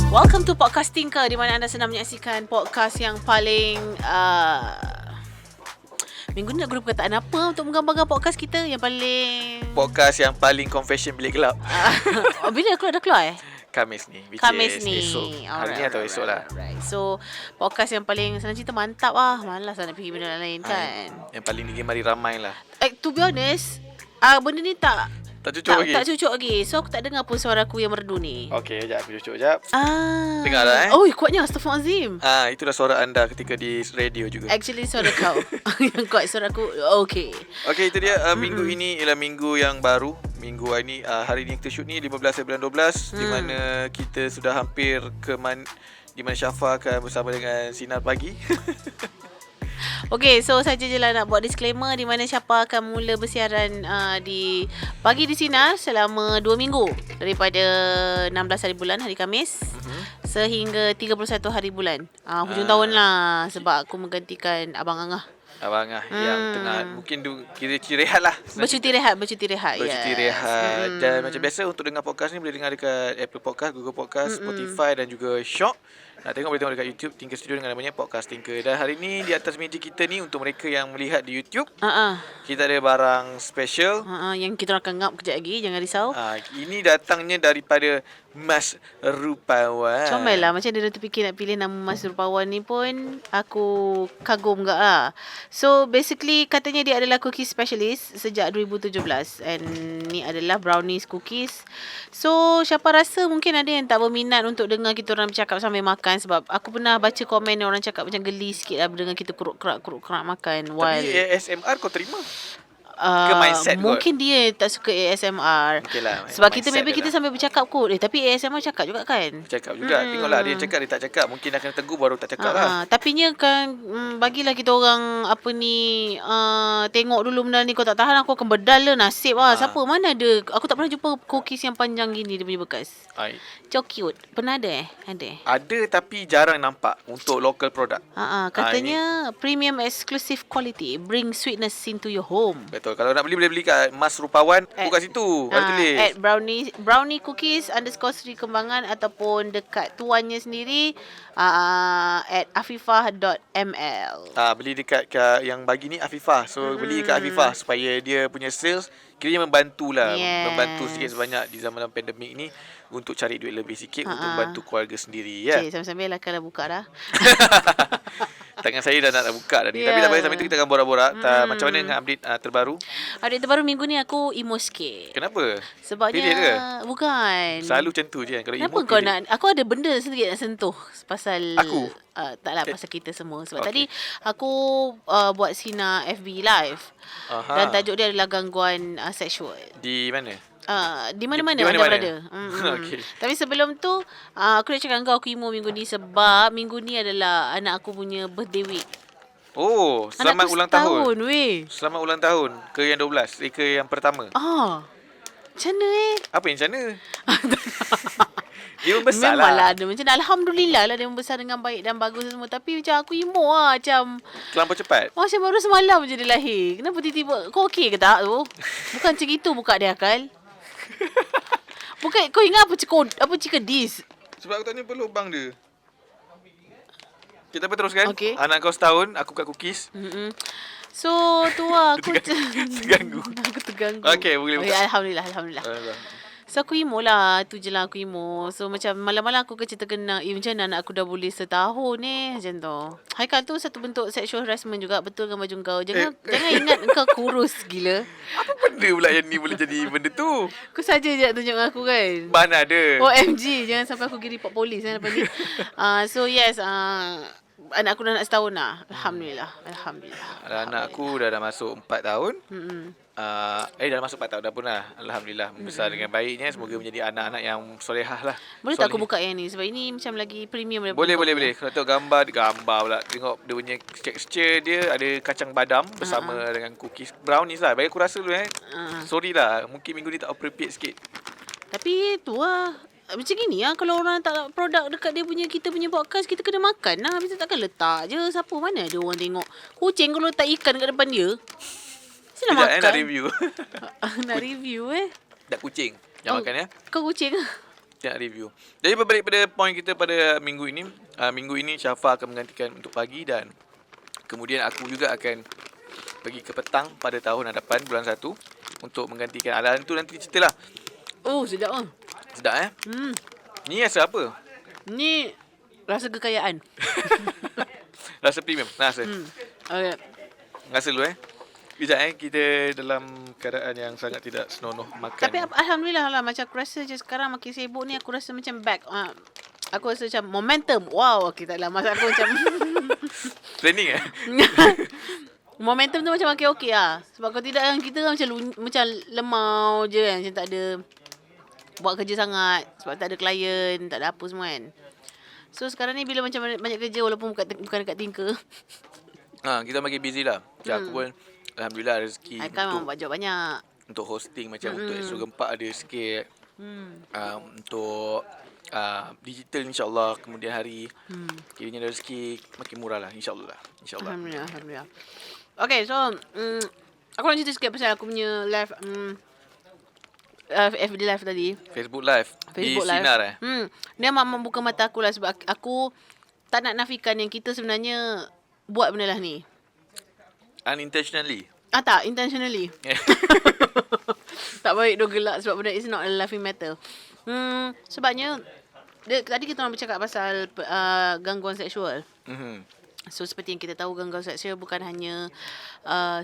Welcome to Podcasting Ke, di mana anda sedang menyaksikan podcast yang paling minggu ni nak guna perkataan apa untuk menggambarkan podcast kita yang paling podcast yang paling confession bilik gelap. Bila dah keluar Khamis ni, which Khamis is ni esok. Hari ni atau esok lah. So podcast yang paling senang cerita mantap lah. Malas lah nak fikir benda lain kan. Yang paling digemari ramai lah. To be honest, benda ni tak cucuk lagi. Tak cucuk lagi. So aku tak dengar pun suara aku yang merdu ni. Okey, sekejap aku cucuk sekejap. Dengar lah Oh, kuatnya, Astaghfirullahalazim. Itulah suara anda ketika di radio juga. Actually suara kau yang kuat, suara aku. Okay, itu dia. Minggu ini ialah minggu yang baru. Minggu ini, hari ni kita shoot ni 15 bulan 12 di mana kita sudah hampir di mana Syafa akan bersama dengan Sinar Pagi. Okay, so saja je lah nak buat disclaimer di mana Syafa akan mula bersiaran di Pagi di Sinar selama 2 minggu daripada 16 hari bulan, hari Khamis, sehingga 31 hari bulan. Hujung tahun lah, sebab aku menggantikan Abang Angah. Abang Angah yang tengah mungkin kira-kira rehat lah. Bercuti rehat. Dan macam biasa untuk dengar podcast ni boleh dengar dekat Apple Podcast, Google Podcast, Spotify dan juga Shock. Nak tengok boleh tengok dekat YouTube Tinker Studio dengan namanya Podcast Tinker. Dan hari ni di atas meja kita ni, untuk mereka yang melihat di YouTube, kita ada barang special yang kita akan ngap kejap lagi, jangan risau. Ini datangnya daripada Mas Rupawan. Comel lah, macam dia terfikir nak pilih nama Mas Rupawan ni pun aku kagum gak lah. So basically katanya dia adalah cookie specialist sejak 2017, and ni adalah brownies cookies. So siapa rasa mungkin ada yang tak berminat untuk dengar kita orang bercakap sambil makan, sebab aku pernah baca komen orang cakap macam geli sikit lah dengar kita kuruk-kerak makan. Tapi ASMR kau terima? Ke mindset mungkin dia tak suka ASMR. Okay lah, sebab kita maybe kita sambil bercakap kot. Tapi ASMR cakap juga kan? Cakap juga. Tengoklah dia cakap, dia tak cakap. Mungkin dah kena tegur baru tak cakap lah. Tapi nya kan bagilah kita orang tengok dulu benda ni. Kau tak tahan aku akan bedal lah. Nasib lah. Siapa mana ada. Aku tak pernah jumpa cookies yang panjang gini dia punya bekas. So cute. Pernah ada Ada tapi jarang nampak untuk local product. Katanya premium exclusive quality, bring sweetness into your home. Betul. Kalau nak beli boleh beli kat Mas Rupawan. Buka situ. Ada tulis At brownie cookies _ Sri Kembangan, ataupun dekat tuannya sendiri at afifah.ml. Beli dekat yang bagi ni Afifah. So beli dekat Afifah supaya dia punya sales kiranya membantulah. Membantu sikit sebanyak di zaman pandemik ni untuk cari duit lebih sikit untuk membantu keluarga sendiri ya. Sambil-sambil lah kalau buka dah. Tangan saya dah nak buka dah ni. Tapi tak payah, sampai tu kita akan borak-borak. Macam mana dengan update terbaru? Update terbaru minggu ni aku emo sikit. Kenapa? Sebabnya period ke? Bukan. Selalu macam tu je kan. Kalau kenapa kau nak? Aku ada benda sedikit nak sentuh pasal aku? Taklah pasal kita semua. Sebab tadi aku buat Sinar FB live. Dan tajuk dia adalah gangguan seksual. Di mana? Di mana-mana anda berada. Okay. Tapi sebelum tu aku nak cakap dengan kau, aku emo minggu ni sebab minggu ni adalah anak aku punya birthday week. Selamat ulang tahun. Selamat ulang tahun ke yang 12, ke yang pertama. Macam mana Apa yang macam mana? Dia membesar memang lah. Ada macam alhamdulillah lah dia membesar dengan baik dan bagus semua. Tapi macam aku emo lah, macam terlampau cepat. macam baru semalam je dia lahir. Kenapa tiba-tiba? Kau okey ke tak tu? Bukan macam itu buka dia akal. Bukan, kau ingat apa cikadis? Sebab aku tanya apa lubang dia. Kita teruskan. Okay. Anak kau setahun, aku kat cookies. So tu lah aku terganggu. Aku terganggu. Okay, boleh buka. Alhamdulillah. So aku emo lah. Tu je lah aku emo. So macam malam-malam aku kecil terkena, macam mana anak aku dah boleh setahun macam tu. Haikal tu satu bentuk sexual harassment juga. Betul dengan baju kau. Jangan ingat kau kurus gila. Apa benda pula yang ni boleh jadi benda tu? Kau saja je nak tunjuk dengan aku kan. Mana ada. OMG. Jangan sampai aku pergi report polis lepas ni. So yes, anak aku dah nak setahun lah. Alhamdulillah. Anak aku dah masuk 4 tahun. Dah masuk 4 tahun dah pun lah. Alhamdulillah membesar dengan baiknya. Semoga menjadi anak-anak yang solehah lah. Boleh tak aku buka yang ni? Sebab ini macam lagi premium. Boleh. Kalau tengok gambar pula. Tengok dia punya texture dia. Ada kacang badam bersama dengan cookies brownies lah. Bagi aku rasa dulu sorry lah, mungkin minggu ni tak appropriate sikit. Tapi tu lah, macam gini lah. Kalau orang tak produk dekat dia punya, kita punya podcast, kita kena makan lah. Habis tu takkan letak je. Siapa mana ada orang tengok kucing kalau letak ikan dekat depan dia. Nak makan. Nak review. Nak review Dak kucing. Yang makan ya. Kau kucing ke? Nak review. Jadi berbalik pada point kita pada minggu ini. Minggu ini Syafa akan menggantikan untuk pagi dan kemudian aku juga akan pergi ke petang pada tahun hadapan bulan 1 untuk menggantikan. Alan tu nanti ceritalah. Oh, sedap ah. Sedap Ni rasa apa? Ni rasa kekayaan. Rasa premium. Rasa. Okay. Rasa dulu Sekejap kita dalam keadaan yang sangat tidak senonoh makan. Tapi alhamdulillah lah, macam aku rasa je sekarang makin sibuk ni, aku rasa macam back. Aku rasa macam momentum. Wow, okay, taklah masa aku macam Planning momentum tu macam makin okey lah. Sebab kalau tidak kan kita kan macam lemau je kan, macam tak ada buat kerja sangat sebab tak ada klien, tak ada apa semua kan. So sekarang ni bila macam banyak kerja walaupun bukan dekat Tinker. Kita makin busy lah. Aku pun alhamdulillah rezeki Aikan memang buat job banyak. untuk hosting macam untuk Esok Gempak ada sikit. Untuk digital insyaAllah kemudian hari kiranya rezeki makin murah lah insyaAllah. Alhamdulillah. Okay, so aku nak cerita sikit pasal aku punya live FB live tadi. Facebook live di Sinar Dia memang membuka mata aku lah sebab aku tak nak nafikan yang kita sebenarnya buat benda lah ni. Unintentionally. Tak, intentionally. Tak baik dia gelak sebab benda is not a laughing matter. Sebabnya tadi kita orang bercakap pasal gangguan seksual. So seperti yang kita tahu, gangguan seksual bukan hanya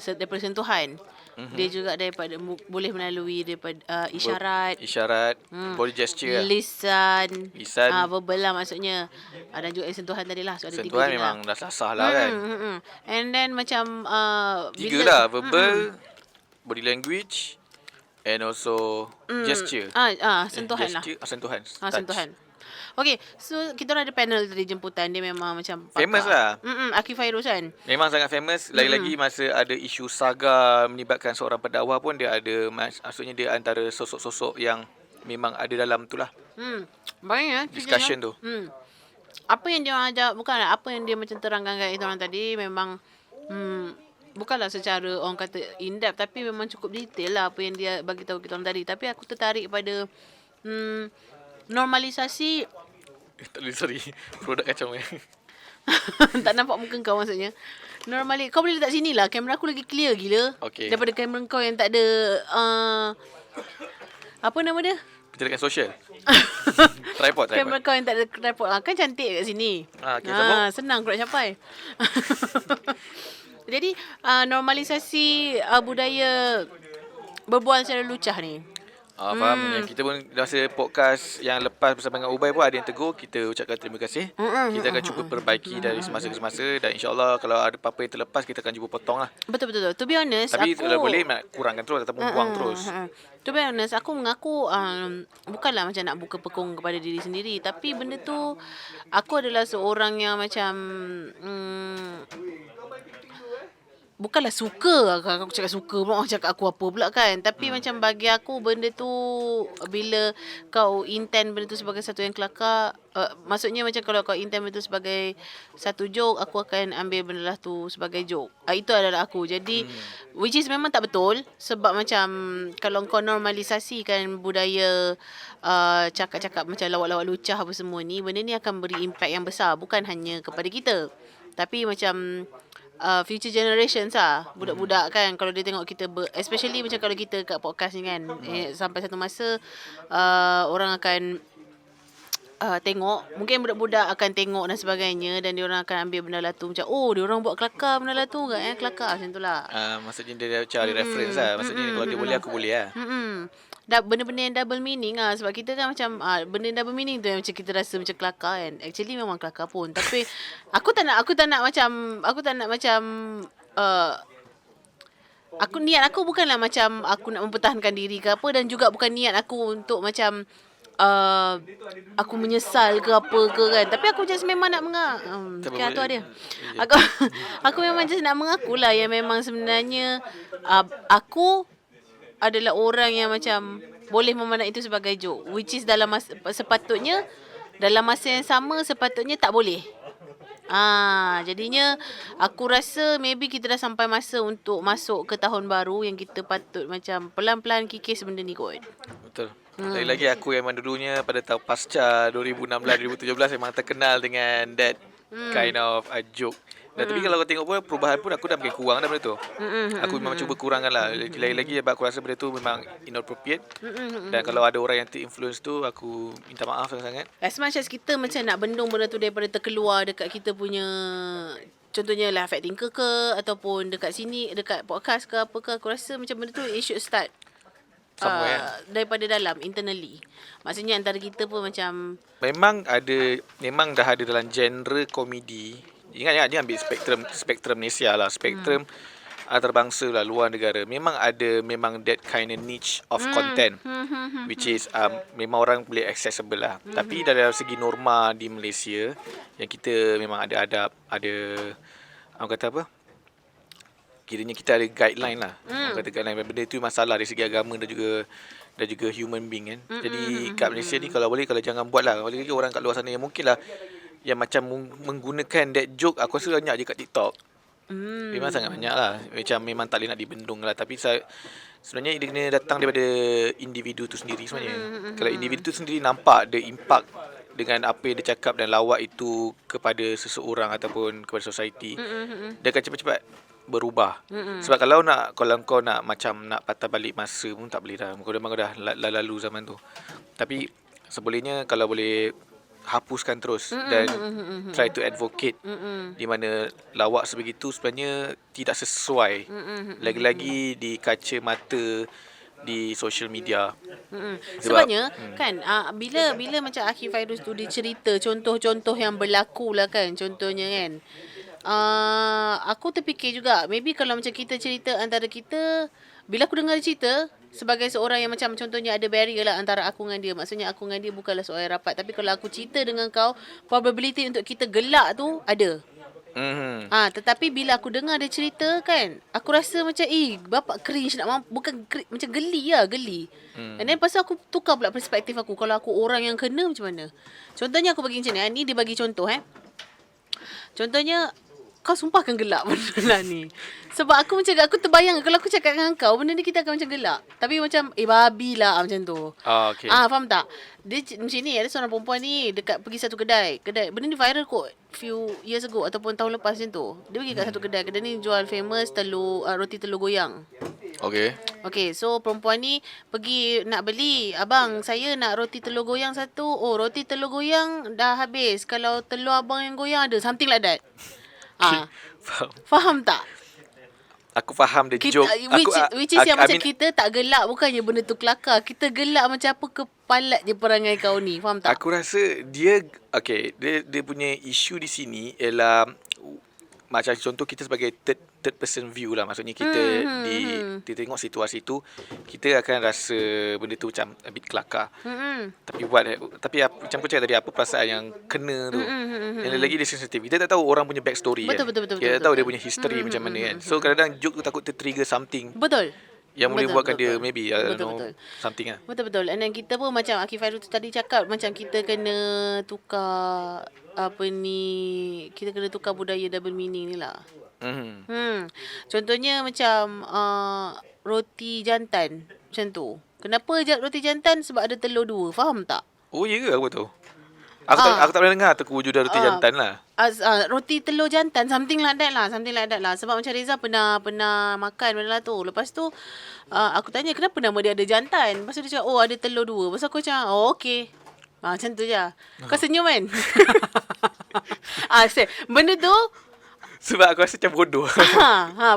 daripada sentuhan. Dia juga daripada boleh melalui daripada isyarat, body gesture, lisan, lisan. verbal lah maksudnya. Dan juga sentuhan tadi lah. So ada sentuhan tiga memang dah sah lah kan. And then macam tiga lah, verbal, body language and also gesture. Sentuhan lah. Sentuhan. Sentuhan. Okay, so kita orang ada panel tadi jemputan. Dia memang macam pakar. Famous lah. Akif Fairuz kan. Memang sangat famous. Lagi-lagi masa ada isu saga melibatkan seorang pendakwah pun dia ada, maksudnya dia antara sosok-sosok yang memang ada dalam tu lah. Banyak discussion tu. Apa yang dia orang ajak, bukanlah apa yang dia macam terangkan kat kita orang tadi, memang bukanlah secara orang kata in depth, tapi memang cukup detail lah apa yang dia bagi tahu kita orang tadi. Tapi aku tertarik pada normalisasi. Sorry, produk kacau Tak nampak muka kau maksudnya. Normally kau boleh letak sini lah. Kamera aku lagi clear gila. Daripada kamera kau yang tak ada apa nama dia? Penjelakan sosial. Tripod. Kamera kau yang tak ada tripod kan cantik kat sini. Senang aku nak capai. Jadi normalisasi budaya berbual secara lucah ni. Faham. Yang kita pun rasa podcast yang lepas bersama dengan Ubay pun ada yang tegur. Kita ucapkan terima kasih. Kita akan cuba perbaiki dari semasa ke semasa. Dan insyaAllah kalau ada apa-apa yang terlepas, kita akan cuba potong lah. Betul. To be honest, tapi kalau boleh nak kurangkan terus ataupun buang terus. To be honest, aku mengaku bukanlah macam nak buka pekung kepada diri sendiri. Tapi benda tu, aku adalah seorang yang macam bukanlah suka. Aku cakap suka pula, orang cakap aku apa pula kan. Tapi macam bagi aku benda tu, bila kau intend benda tu sebagai satu yang kelakar, maksudnya macam kalau kau intend benda tu sebagai satu joke, aku akan ambil benda lah tu sebagai joke. Itu adalah aku. Jadi which is memang tak betul. Sebab macam kalau kau normalisasikan budaya cakap-cakap macam lawak-lawak lucah apa semua ni, benda ni akan beri impact yang besar. Bukan hanya kepada kita, tapi macam future generations lah. Budak-budak kan, kalau dia tengok kita especially macam kalau kita kat podcast ni kan, sampai satu masa orang akan tengok, mungkin budak-budak akan tengok dan sebagainya, dan dia orang akan ambil benda lah tu macam, oh dia orang buat kelakar benda lah tu kan, kelakar macam tu lah. Maksudnya dia cari reference lah. Maksudnya kalau dia boleh, aku boleh lah. Benda-benda yang double meaning lah. Sebab kita kan macam benda yang double meaning tu yang macam kita rasa macam kelakar kan. Actually memang kelakar pun. Tapi aku tak nak macam niat aku bukanlah macam aku nak mempertahankan diri ke apa, dan juga bukan niat aku untuk macam aku menyesal ke apa ke kan. Tapi aku just memang nak tu dia. Aku memang just nak mengakulah yang memang sebenarnya aku adalah orang yang macam boleh memandang itu sebagai joke, which is sepatutnya dalam masa yang sama sepatutnya tak boleh. Jadinya aku rasa maybe kita dah sampai masa untuk masuk ke tahun baru yang kita patut macam pelan-pelan kikis benda ni kot. Betul. Lagi-lagi aku yang memang dulunya pada tahun pasca 2016-2017 memang terkenal dengan that kind of joke. Dan tapi kalau kau tengok pun perubahan pun aku dah makin kurang dah benda tu. Aku memang cuba kurangkan lah. Lagi-lagi sebab aku rasa benda tu memang inappropriate. Dan kalau ada orang yang terinfluence tu, aku minta maaf sangat-sangat. As much as kita macam nak bendung benda tu daripada terkeluar dekat kita punya, contohnya lah Fact Thinker ke, ataupun dekat sini, dekat podcast ke apa ke, aku rasa macam benda tu it should start daripada dalam, internally. Maksudnya antara kita pun macam Memang dah ada dalam genre komedi. Ingat dia ambil spektrum Malaysia lah, spektrum antarabangsa lah, luar negara. Memang that kind of niche of content which is memang orang boleh accessible lah. Tapi dari segi norma di Malaysia yang kita memang ada adab, ada orang kata apa? Kiranya kita ada guideline lah. Orang kata guideline, benda tu masalah dari segi agama dan juga human being kan. Jadi kat Malaysia ni kalau jangan buat lah. Lagi orang kat luar sana yang mungkin lah yang macam menggunakan that joke, aku rasa banyak je kat TikTok. Memang sangat banyak lah. Macam memang tak boleh nak dibendung lah. Tapi sebenarnya dia kena datang daripada individu tu sendiri sebenarnya. Kalau individu tu sendiri nampak the impact dengan apa yang dia cakap dan lawak itu kepada seseorang ataupun kepada society, dia akan cepat-cepat berubah. Sebab kalau kau nak macam nak patah balik masa pun tak boleh dah. Kau dah lalu zaman tu. Tapi sebolehnya kalau boleh hapuskan terus dan try to advocate di mana lawak sebegitu sebenarnya tidak sesuai lagi-lagi di kaca mata di social media. Sebabnya kan bila macam Akhi Fairuz tu dia cerita contoh-contoh yang berlaku lah kan, contohnya kan, aku terfikir juga maybe kalau macam kita cerita antara kita, bila aku dengar dia cerita sebagai seorang yang macam contohnya ada barrier lah antara aku dengan dia. Maksudnya aku dengan dia bukanlah seorang yang rapat. Tapi kalau aku cerita dengan kau, probability untuk kita gelak tu ada. Tetapi bila aku dengar dia cerita kan, aku rasa macam bapak cringe nak bukan macam geli. And then pasal aku tukar pula perspektif aku. Kalau aku orang yang kena macam mana? Contohnya aku bagi macam ni. Ni dia bagi contoh Contohnya kau sumpah akan gelak benda lah ni. Sebab aku terbayang kalau aku cakap dengan kau, benda ni kita akan macam gelak. Tapi macam babi lah macam tu. Okay. Faham tak? Dia macam ni, ada seorang perempuan ni dekat pergi satu kedai. Benda ni viral kot few years ago ataupun tahun lepas macam tu. Dia pergi kat satu kedai. Kedai ni jual famous roti telur goyang. Okay, so perempuan ni pergi nak beli. Abang, saya nak roti telur goyang satu. Oh, roti telur goyang dah habis. Kalau telur abang yang goyang ada. Something like that. Faham tak? Aku faham dia joke. Which is yang macam kita tak gelak, bukannya benda tu kelakar. Kita gelak macam apa kepalat je perangai kau ni. Faham tak? Aku rasa dia punya isu di sini ialah macam contoh kita sebagai third person view lah. Maksudnya kita kita tengok situasi tu, kita akan rasa benda tu macam a bit kelakar. Tapi macam aku cakap tadi, apa perasaan yang kena tu. Yang lagi dia sensitif. Kita tak tahu orang punya backstory. Betul. Kita tak tahu dia punya history macam mana kan. So kadang-kadang joke tu takut tertrigger something. Betul. Yang boleh buatkan dia maybe something lah. Betul. And then kita pun macam Akhi Fairuz tu tadi cakap, macam kita kena tukar kita kena tukar budaya double meaning ni lah. Contohnya macam roti jantan macam tu. Kenapa roti jantan? Sebab ada telur 2. Faham tak? Oh iya ke? Aku tahu. Aku tak pernah dengar wujud roti jantan lah. Roti telur jantan, something like that lah. Sebab macam Reza pernah makan benda lah tu. Lepas tu aku tanya kenapa nama dia ada jantan. Lepas tu dia cakap ada telur 2. Lepas tu aku cakap okay. Macam tu je. Kau senyum kan? Benda tu sebab aku rasa macam bodoh.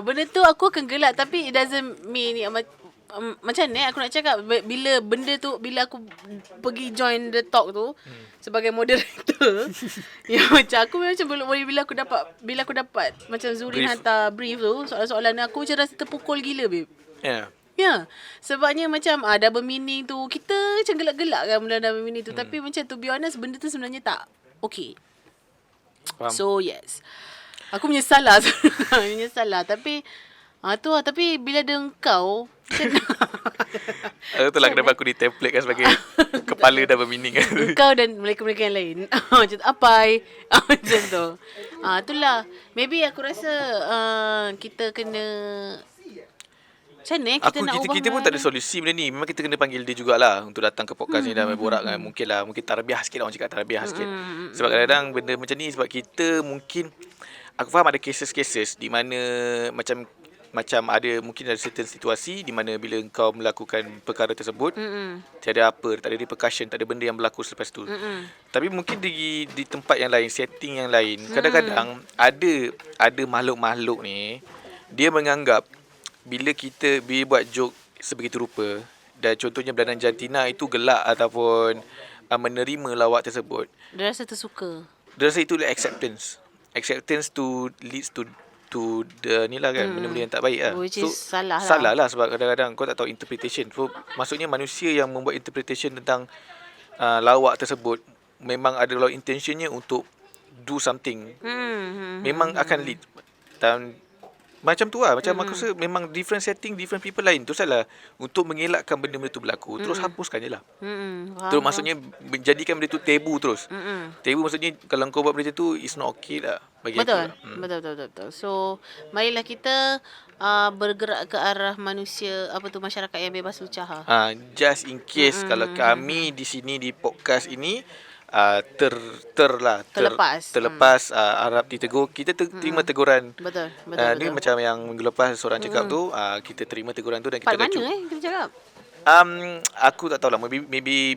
Benda tu aku akan gelak. Tapi it doesn't mean macam ni aku nak cakap, bila benda tu, bila aku pergi join the talk tu sebagai moderator, macam aku macam bila aku dapat macam Zurin hantar brief tu, soalan-soalan aku macam rasa terpukul gila babe. Ya, sebabnya macam double meaning tu, kita macam gelak-gelak kan benda double meaning tu. Tapi macam to be honest, benda tu sebenarnya tak okay. Faham. So yes, aku menyesal lah. Tapi tapi bila ada engkau itulah kenapa aku di-template kan sebagai kepala double meaning kan. Engkau dan mereka-mereka yang lain macam apai macam tu. Itulah maybe aku rasa kita kena Macam mana kita nak ubah Kita pun tak ada solusi benda ni. Memang kita kena panggil dia jugalah untuk datang ke podcast ni dan borak kan. Mungkin tarabiah sikit lah, orang cakap tarabiah sikit. Sebab kadang-kadang benda macam ni, sebab kita mungkin, aku faham ada cases-cases di mana macam ada mungkin ada certain situasi di mana bila kau melakukan perkara tersebut tiada tak ada repercussion, tak ada benda yang berlaku selepas tu. Tapi mungkin di tempat yang lain, setting yang lain, kadang-kadang ada makhluk-makhluk ni dia menganggap bila buat joke sebegitu rupa, dan contohnya beranak jantina itu gelak ataupun menerima lawak tersebut, dia rasa tersuka. Dia rasa itu acceptance to leads to the ni lah kan, benda-benda yang tak baik lah. Which is salah lah sebab kadang-kadang kau tak tahu interpretation. So maksudnya manusia yang membuat interpretation tentang lawak tersebut memang ada law intentionnya untuk do something. Memang akan lead dan macam tu lah. Macam aku rasa memang different setting, different people lain. Tu salah untuk mengelakkan benda-benda tu berlaku. Terus hapuskan je lah. Terus maksudnya menjadikan benda tu tabu terus. Tabu maksudnya kalau kau buat benda tu, it's not okay lah bagi betul. aku lah. Betul. So marilah kita bergerak ke arah manusia, masyarakat yang bebas ucaha. Just in case kalau kami di sini di podcast ini terlepas harap ditegur, kita terima teguran. Betul. Ni macam yang minggu lepas seorang cakap tu, kita terima teguran tu dan kita mana kita cakap? Aku tak tahu lah, maybe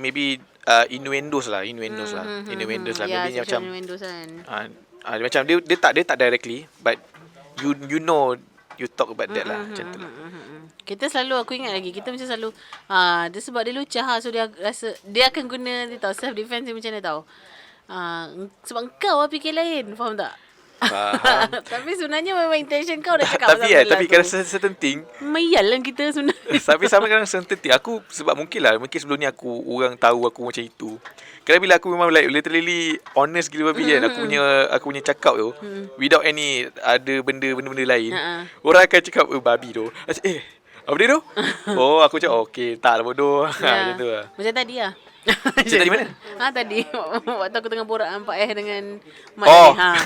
innuendos lah. Innuendos lah. Maybe macam innuendos kan. Macam dia tak directly, but you know you talk about that lah, macam tu lah. Kita selalu, aku ingat lagi, kita macam selalu dia sebab dia lucah, so dia rasa dia akan guna, dia tahu self defense dia macam mana tahu. Sebab kau fikir lain, faham tak? Faham. Tapi sebenarnya memang intention kau dah cakap pasal tapi kalau certain thing Mayal lah kita sebenarnya. Tapi sama kadang certain thing aku, sebab mungkin sebelum ni orang tahu aku macam itu. Kerana bila aku memang literally honest gila babi kan, aku punya cakap tu without any ada benda-benda lain, orang akan cakap babi tu. Apa dia tu? Oh, aku cakap okey, tak lah bodoh. Macam tu lah. Macam tadi lah. Macam tadi mana? Tadi waktu aku tengah borak dengan Pak dengan Mat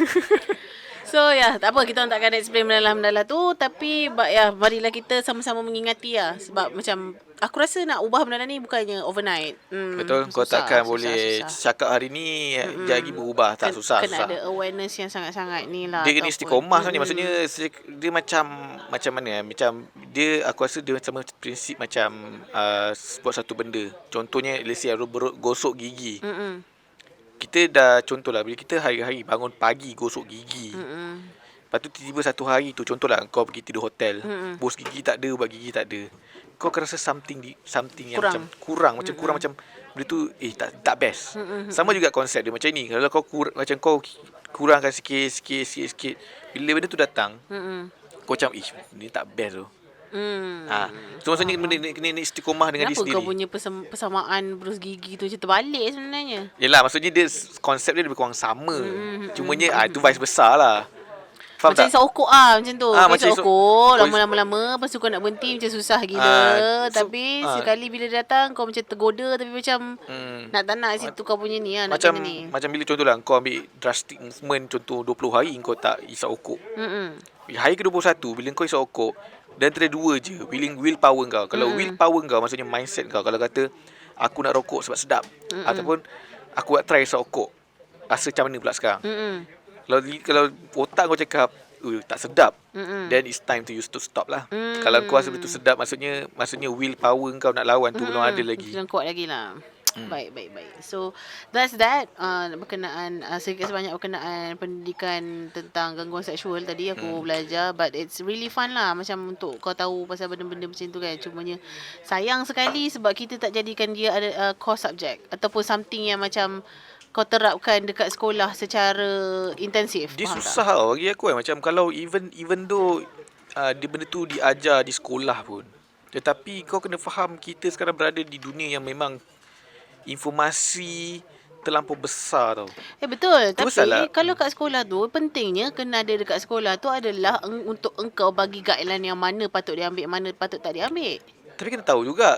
So tak apa, kita tak akan explain mendalam-mendalam tu. Tapi marilah kita sama-sama mengingati lah. Sebab macam aku rasa nak ubah benda ni bukannya overnight. Betul, kau takkan boleh cakap hari ni jadi berubah. Tak susah. Kena ada awareness yang sangat-sangat ni lah. Dia kena istiqomah sebenarnya. Maksudnya dia macam mana, macam dia, aku rasa dia macam prinsip macam buat satu benda. Contohnya let's say gosok gigi. Kita dah contohlah, bila kita hari-hari bangun pagi gosok gigi, lepas tu tiba-tiba satu hari tu, contohlah kau pergi tidur hotel, bos gigi tak ada, ubat gigi tak ada, kau akan rasa something yang kurang. Macam benda tu tak best. Sama juga konsep dia macam ni. Kalau kau kurangkan sikit, bila benda tu datang, kau macam ni tak best tu. So maksudnya kena istiqomah dengan diri sendiri. Kenapa kau punya persamaan berus gigi tu macam terbalik sebenarnya? Yelah, maksudnya konsep dia lebih kurang sama. Cumanya itu vice versa lah. Faham macam tak? isap okok macam tu. Macam isap okok lama-lama, lepas tu kau nak berhenti macam susah gila. Tapi sekali bila dia datang, kau macam tergoda, tapi macam nak tak nak situ kau punya ni lah. Macam bila contohlah kau ambil drastic movement, contoh 20 hari kau tak isap okok. Hari ke-21 bila kau isap okok, dan antara dua je, willpower kau. Kalau willpower kau maksudnya mindset kau, kalau kata aku nak rokok sebab sedap, ataupun aku nak try isap okok, rasa macam mana pula sekarang. Kalau otak kau cakap tak sedap, then it's time to stop lah. Kalau kau rasa betul sedap, maksudnya willpower kau nak lawan tu belum ada lagi. Belum kuat lagi lah. Baik. So that's that berkenaan sedikit sebanyak berkenaan pendidikan tentang gangguan seksual tadi aku belajar, but it's really fun lah, macam untuk kau tahu pasal benda-benda macam tu kan. Cumanya sayang sekali sebab kita tak jadikan dia ada core subject ataupun something yang macam kau terapkan dekat sekolah secara intensif. Dia susah tau bagi aku macam kalau even though dia benda tu diajar di sekolah pun, tetapi kau kena faham kita sekarang berada di dunia yang memang informasi terlampau besar tau. Betul. Tapi kalau kat sekolah tu, pentingnya kena ada dekat sekolah tu adalah untuk engkau bagi guideline yang mana patut diambil, mana patut tak diambil. Tapi kena tahu juga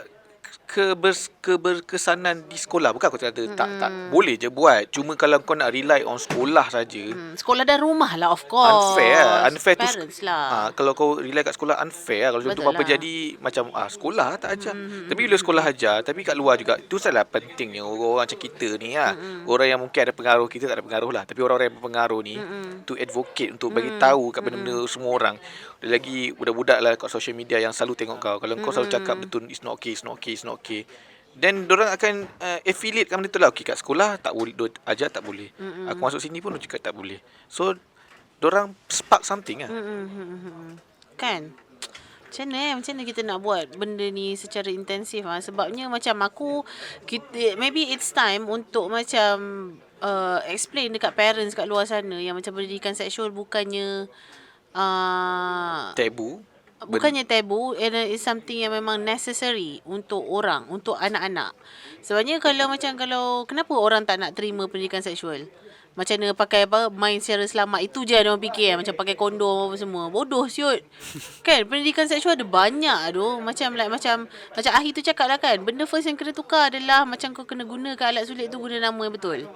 keberkesanan di sekolah. Bukan aku kata tak boleh je buat. Cuma kalau kau nak rely on sekolah saja, sekolah dan rumah lah, of course. Unfair tu parents lah. kalau kau rely kat sekolah, unfair. Kalau contoh apa jadi macam sekolah tak ajar. Tapi bila sekolah ajar, tapi kat luar juga, tu salah pentingnya orang macam kita ni lah. Orang yang mungkin ada pengaruh, kita tak ada pengaruh lah, tapi orang-orang yang berpengaruh ni to advocate, untuk bagi tahu kat benda-benda semua orang. Lagi budak-budak lah kat social media yang selalu tengok kau. Kalau kau selalu cakap betul, it's not okay, then dorang akan affiliate kan benda tu lah. Okay, kat sekolah tak boleh, ajar tak boleh. Aku masuk sini pun cakap tak boleh. So dorang spark something lah. Kan? Macam mana kita nak buat benda ni secara intensif lah. Sebabnya macam maybe it's time untuk macam explain dekat parents kat luar sana yang macam pendidikan seksual bukannya tabu. Bukannya tabu, and it's something yang memang necessary untuk orang, untuk anak-anak. Sebabnya kalau kenapa orang tak nak terima pendidikan seksual? Macam mana pakai main secara selamat, itu je dia orang fikir, macam pakai kondom apa semua. Bodoh siut. Kan pendidikan seksual ada banyak tu. Macam Ahi tu cakap lah kan, benda first yang kena tukar adalah macam kau kena gunakan alat sulit tu guna nama yang betul.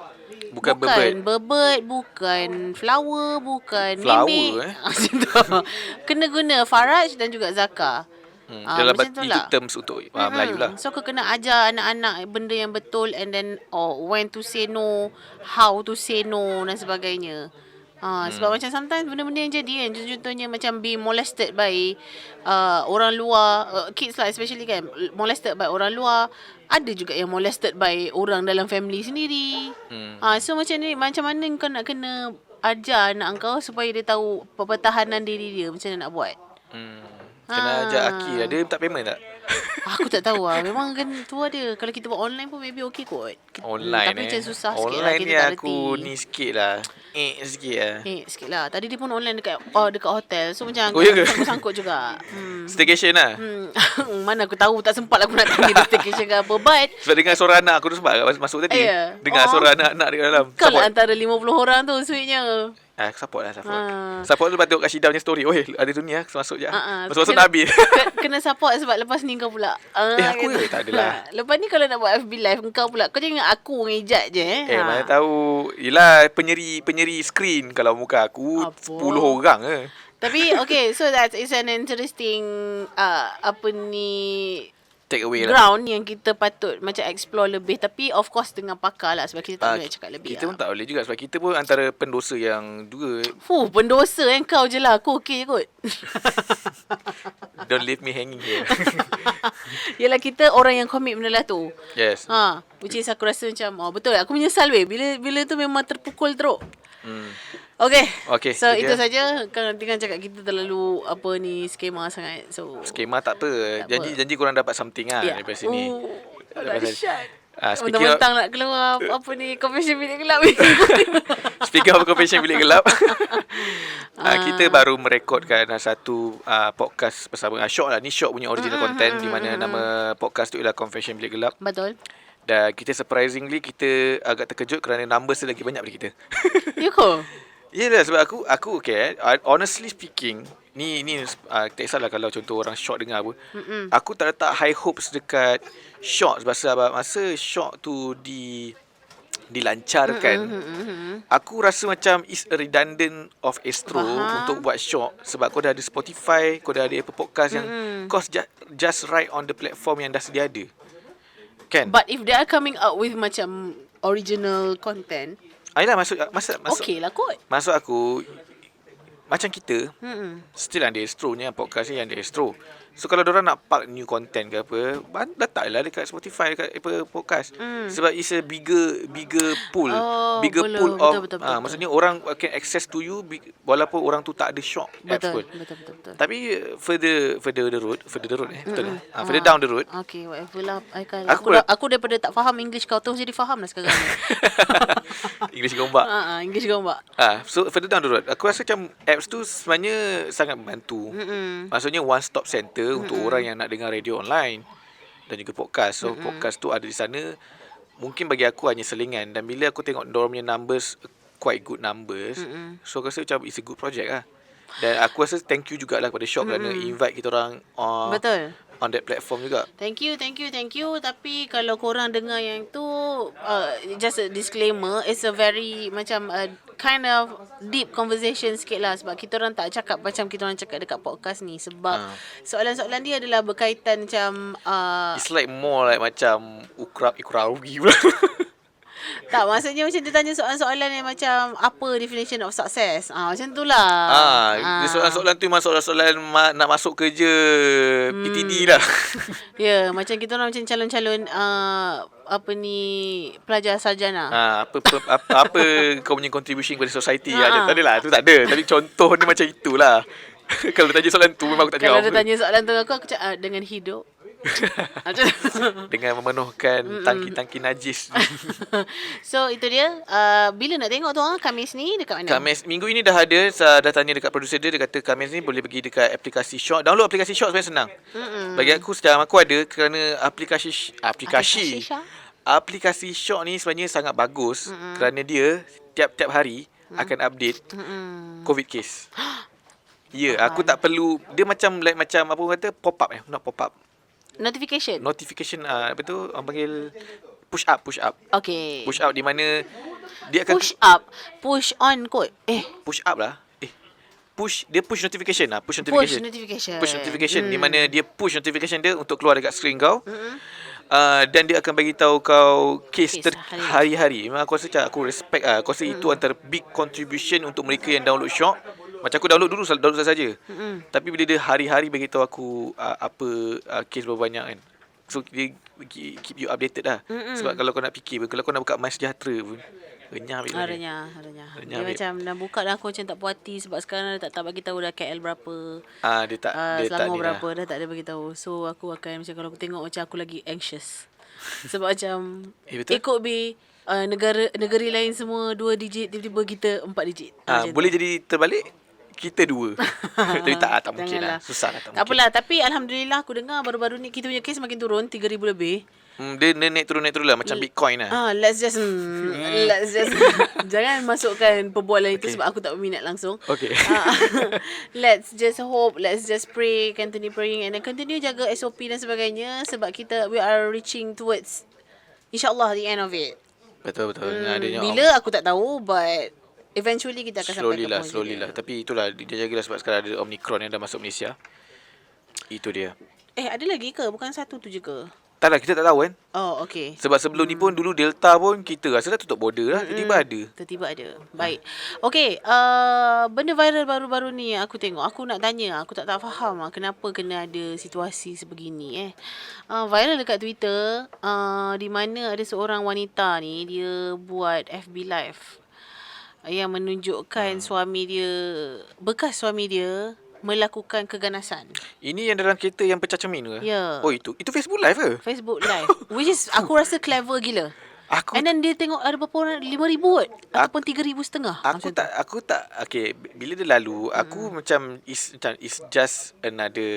Bukan bebet, bukan flower, bukan mimik. Kena guna Faraj dan juga Zakar. Dalam itu terms untuk Melayu lah. So kau kena ajar anak-anak benda yang betul, and then when to say no, how to say no dan sebagainya. Sebab macam sometimes benda-benda yang jadi kan, contohnya macam be molested by orang luar, kids lah especially kan, molested by orang luar. Ada juga yang molested by orang dalam family sendiri. So macam mana kau nak kena ajar anak kau supaya dia tahu pertahanan diri dia, macam mana nak buat. Kena ajak Aki lah. Dia tak payment tak? Aku tak tahu lah. Memang kan tu ada. Kalau kita buat online pun maybe okay kot. Online tapi macam susah sikit lah. Online kita ni tak aku reti. ni sikit lah. Sikit lah. Sikit lah. Tadi dia pun online dekat hotel. So macam ya ke? sangkut juga. Staycation lah. Mana aku tahu, tak sempat aku nak tanya dia staycation ke apa. But sebab dengar suara anak aku tu sebab masuk tadi. Dengar suara anak-anak dekat dalam. Kalau antara 50 orang tu sweetnya. Support. Support tu lepas tengok kat Syida punya story. Ada tu ni lah. Masuk je. Masuk nak habis. Kena support sebab lepas ni kau pula. Aku gitu. Tak adalah. Lepas ni kalau nak buat FB live kau pula. Kau jangan aku ngejat je. Mana tahu. Yelah penyeri screen. Kalau muka aku 10 orang Tapi okay, so that is an interesting take away lah. ground yang kita patut macam explore lebih. Tapi of course dengan pakar lah, sebab kita tak boleh cakap lebih. Kita pun tak boleh juga sebab kita pun antara pendosa yang juga. Pendosa kau je lah. Aku okay kot. Don't leave me hanging here. Yelah, kita orang yang commit benda lah tu. Yes. Which is aku rasa macam betul. Aku menyesal bila tu memang terpukul teruk. Okay. So itu saja. Nanti kan cakap kita terlalu skema sangat. So skema tak apa. Janji korang dapat something lah daripada sini. Mentang-mentang nak keluar confession bilik gelap. Speaking of confession bilik gelap, kita baru merekodkan satu podcast bersama Syok lah. Ni Syok punya original content, di mana nama podcast tu ialah Confession Bilik Gelap. Betul. Dan kita surprisingly kita agak terkejut kerana numbers dia lagi banyak daripada kita. Ya ke? Yelah, sebab aku okay, honestly speaking, ni tak kisahlah kalau contoh orang Syok dengar apa. Aku tak letak high hopes dekat Syok sebab masa Syok tu dilancarkan, aku rasa macam is a redundant of Astro untuk buat Syok, sebab kau dah ada Spotify, kau dah ada Apple Podcast yang kau just right on the platform yang dah sedia ada. Kan? But if they are coming out with macam original content, ayolah masuk okay lah kot. Masuk aku macam kita still ada Astro ni, podcast ni yang ada Astro. So kalau diorang nak park new content ke apa, letaklah dekat Spotify, dekat Apple Podcast. Sebab it's a bigger pool. Pool of betul. maksudnya orang can access to you walaupun orang tu tak ada Syok apps pun. Betul. Tapi further the road betul lah. Further down the road. Okay, whatever lah. Aku daripada tak faham English kau tu jadi faham lah sekarang ni. English gombak. English gombak. So further down the road, aku rasa macam apps tu sebenarnya sangat membantu. Maksudnya one stop center untuk orang yang nak dengar radio online dan juga podcast. So podcast tu ada di sana. Mungkin bagi aku hanya selingan, dan bila aku tengok dorang punya numbers, quite good numbers, so aku rasa macam it's a good project lah. Dan aku rasa thank you jugalah kepada Syok kerana invite kita orang Betul. on that platform juga. Thank you. Tapi kalau korang dengar yang tu, just a disclaimer, it's a very macam kind of deep conversation sikit lah. Sebab kita orang tak cakap macam kita orang cakap dekat podcast ni. Sebab soalan-soalan dia adalah berkaitan macam It's like more like macam ukrarugi pula. tak, maksudnya macam dia tanya soalan-soalan yang macam apa definition of success. Macam tu lah. Soalan-soalan tu memang soalan-soalan nak masuk kerja PTD lah. Ya, macam kita orang macam calon-calon pelajar sarjana. Apa kau punya contribution kepada society? Tak adalah, tu tak ada. Tapi contoh dia macam itulah. Kalau dia tanya soalan tu memang aku tak jawab. Kalau dia tanya soalan tu aku cakap dengan hidup. Dengan memenuhkan tangki-tangki najis. So itu dia. Bila nak tengok tu Khamis ni dekat mana? Khamis minggu ini dah ada. Dah tanya dekat producer dia. Dia kata Khamis ni boleh pergi dekat aplikasi Short. Download aplikasi Short sebenarnya senang. Bagi aku sejak aku ada, kerana aplikasi Short ni sebenarnya sangat bagus. Kerana dia tiap-tiap hari akan update COVID case. Ya, aku tak perlu. Dia macam apa orang kata, pop up not pop up. Notification apa tu orang panggil push up. Okay. Push up di mana dia akan push on kot. Push up lah. Push notification. Push notification di mana dia push notification dia untuk keluar dekat skrin kau. Dan dia akan bagi tahu kau case hari-hari. Memang aku rasa aku respect aku rasa itu antara big contribution untuk mereka yang download Shock. Macam aku download saja. Tapi bila dia hari-hari bagi tahu aku apa case berapa banyak kan. So dia keep you updated lah. Sebab kalau kau nak fikir, kalau kau nak buka MySejahtera pun renyah ambil. Renyah. Dia macam dah buka dah aku macam tak puas hati sebab sekarang dia tak bagi tahu dah KL berapa. Dia tak Selangor berapa dah tak ada bagi tahu. So aku akan macam kalau aku tengok macam aku lagi anxious. Sebab macam it could be negeri lain semua 2 digit, tiba-tiba kita 4 digit. Boleh jadi terbalik. Kita 2. Tapi tak mungkin lah. Susah lah. Tak apalah. Tapi Alhamdulillah aku dengar baru-baru ni kita punya kes makin turun. 3,000 lebih. Dia naik turun lah. Macam Bitcoin lah. Let's just jangan masukkan perbualan itu sebab aku tak berminat langsung. Okay. Let's just hope. Let's just pray. Continue praying. And then continue jaga SOP dan sebagainya. Sebab we are reaching towards InsyaAllah the end of it. Betul. Bila aku tak tahu. But eventually kita akan sampai ke point slowly lah. Tapi itulah dia jagalah sebab sekarang ada Omicron yang dah masuk Malaysia. Itu dia. Ada lagi ke? Bukan satu tu je ke? Tak lah, kita tak tahu kan. Oh, okay. Sebab sebelum ni pun dulu Delta pun kita rasa dah tutup border lah. Tiba-tiba ada. Baik. Okay. Benda viral baru-baru ni aku tengok. Aku nak tanya. Aku tak faham kenapa kena ada situasi sebegini. Viral dekat Twitter. Di mana ada seorang wanita ni. Dia buat FB Live. Yang menunjukkan bekas suami dia melakukan keganasan. Ini yang dalam kereta yang pecah cermin ke? Ya. Oh, itu Facebook Live ke? Facebook Live. Which is aku rasa clever gila. And then dia tengok ada berapa orang, 5,000 kot ataupun 3,500. Aku tak okay, bila dia lalu aku macam it's just another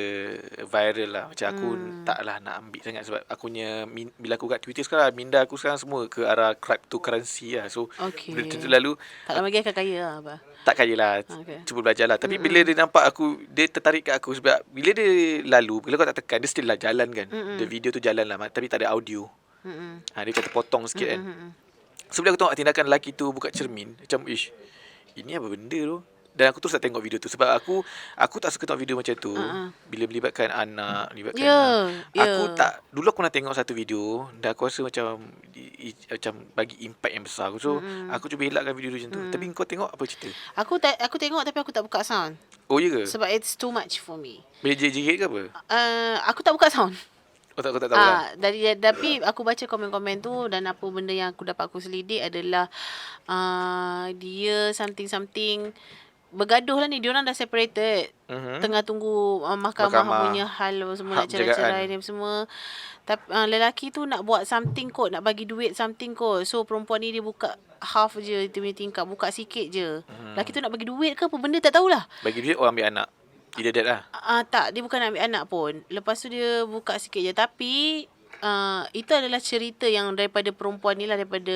viral lah. Macam aku taklah nak ambil sangat sebab akunya bila aku kat Twitter sekarang minda aku sekarang semua ke arah cryptocurrency lah. So bila tu lalu tak lama lagi akan kaya lah apa. Tak kaya lah. Cuba belajar lah. Tapi bila dia nampak aku, dia tertarik kat aku sebab bila dia lalu, bila kau tak tekan, dia still lah jalan kan. The video tu jalan lah tapi tak ada audio. Dia macam terpotong sikit kan. So bila aku tengok tindakan lelaki tu buka cermin, macam ini apa benda tu. Dan aku terus tak tengok video tu sebab aku tak suka tengok video macam tu. Bila melibatkan anak, aku tak. Dulu aku pernah tengok satu video dan aku rasa macam bagi impact yang besar. So aku cuba elakkan video tu macam tu. Tapi kau tengok apa cerita? Aku tengok tapi aku tak buka sound. Oh ya ke? Sebab it's too much for me. Boleh jerit ke apa? Aku tak buka sound. Aku tak tahu lah. Tapi aku baca komen-komen tu dan apa benda yang aku dapat aku selidik adalah dia something bergaduh lah ni. Diorang dah separated. Tengah tunggu mahkamah punya hal semua nak cerai-cerai ni semua. Tapi lelaki tu nak buat something kot, nak bagi duit something kot. So perempuan ni dia buka half je dia punya tingkap, buka sikit je. Lelaki tu nak bagi duit ke apa benda tak tahulah. Bagi duit orang ambil anak. Either that lah. Tak, dia bukan nak ambil anak pun. Lepas tu dia buka sikit je. Tapi itu adalah cerita yang daripada perempuan ni lah, daripada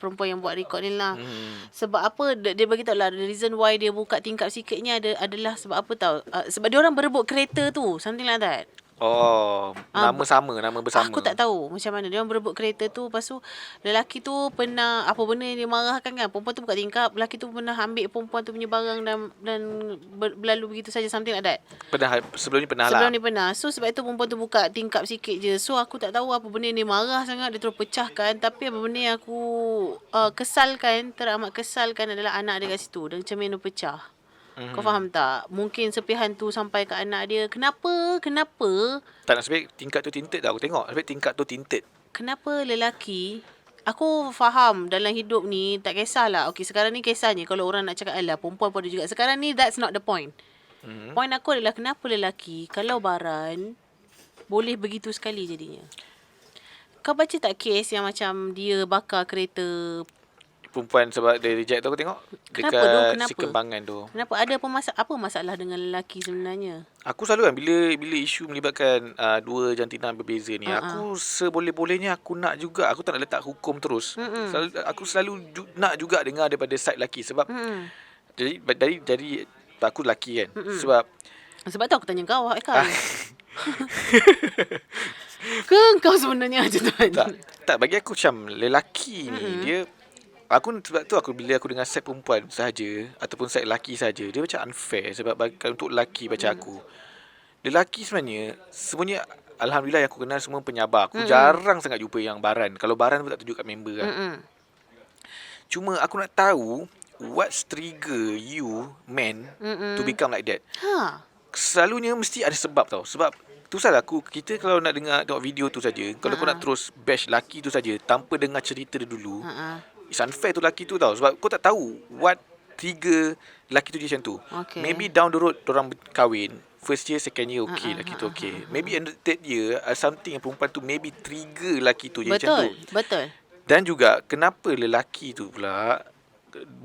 perempuan yang buat rekod ni lah. Sebab apa dia bagi tahu lah, the reason why dia buka tingkap sikitnya adalah sebab apa tahu. Sebab dia orang berebut kereta tu, something like that. Oh, Ah, nama bersama. Aku tak tahu macam mana dia orang berebut kereta tu. Lepas tu lelaki tu pernah apa benda yang dia marahkan kan. Perempuan tu buka tingkap, lelaki tu pernah ambil perempuan tu punya barang dan berlalu begitu saja, something like that. Sebelum ni pernah Sebelum lah. ni pernah. So sebab itu perempuan tu buka tingkap sikit je. So aku tak tahu apa benda yang dia marah sangat, dia terus pecahkan. Tapi apa benda yang aku kesalkan, teramat kesalkan adalah anak dia kat situ. Dan cermin tu pecah. Kau faham tak? Mungkin sepihan tu sampai ke anak dia. Kenapa? Tak nak sebab tingkat tu tinted tak. Aku tengok sebab tingkat tu tinted. Kenapa lelaki, aku faham dalam hidup ni tak kisahlah. Okey, sekarang ni kisahnya kalau orang nak cakap alah perempuan pun ada juga. Sekarang ni that's not the point. Point aku adalah kenapa lelaki kalau baran boleh begitu sekali jadinya. Kau baca tak kes yang macam dia bakar kereta? Perempuan sebab dia reject tu aku tengok. Kenapa dekat tu? Kenapa? si Kembangan tu. Kenapa? Ada apa masalah dengan lelaki sebenarnya? Aku selalu kan bila isu melibatkan dua jantina berbeza ni, aku seboleh-bolehnya aku nak juga, aku tak nak letak hukum terus. Aku selalu nak juga dengar daripada side lelaki sebab dari aku lelaki kan. Sebab tu aku tanya kau, Haikal. Ke kau sebenarnya macam tu? Tak, bagi aku macam lelaki ni dia, sebab tu bila aku dengar side perempuan sahaja ataupun side lelaki sahaja, dia macam unfair sebab untuk lelaki macam aku. Lelaki semuanya alhamdulillah yang aku kenal semua penyabar. Aku jarang sangat jumpa yang baran. Kalau baran pun tak tunjuk kat member kan. Cuma aku nak tahu what's trigger you men to become like that. Selalunya mesti ada sebab tau. Sebab tu salah aku, kita kalau nak tengok video tu saja, kalau kau nak terus bash laki tu saja tanpa dengar cerita dia dulu, it's unfair tu laki tu tau. Sebab kau tak tahu what trigger laki tu dia macam tu. Maybe down the road orang kahwin, first year, second year okay, laki tu okay. Maybe in the third year something yang perempuan tu maybe trigger laki tu jadi macam tu. Betul. Dan juga kenapa lelaki tu pula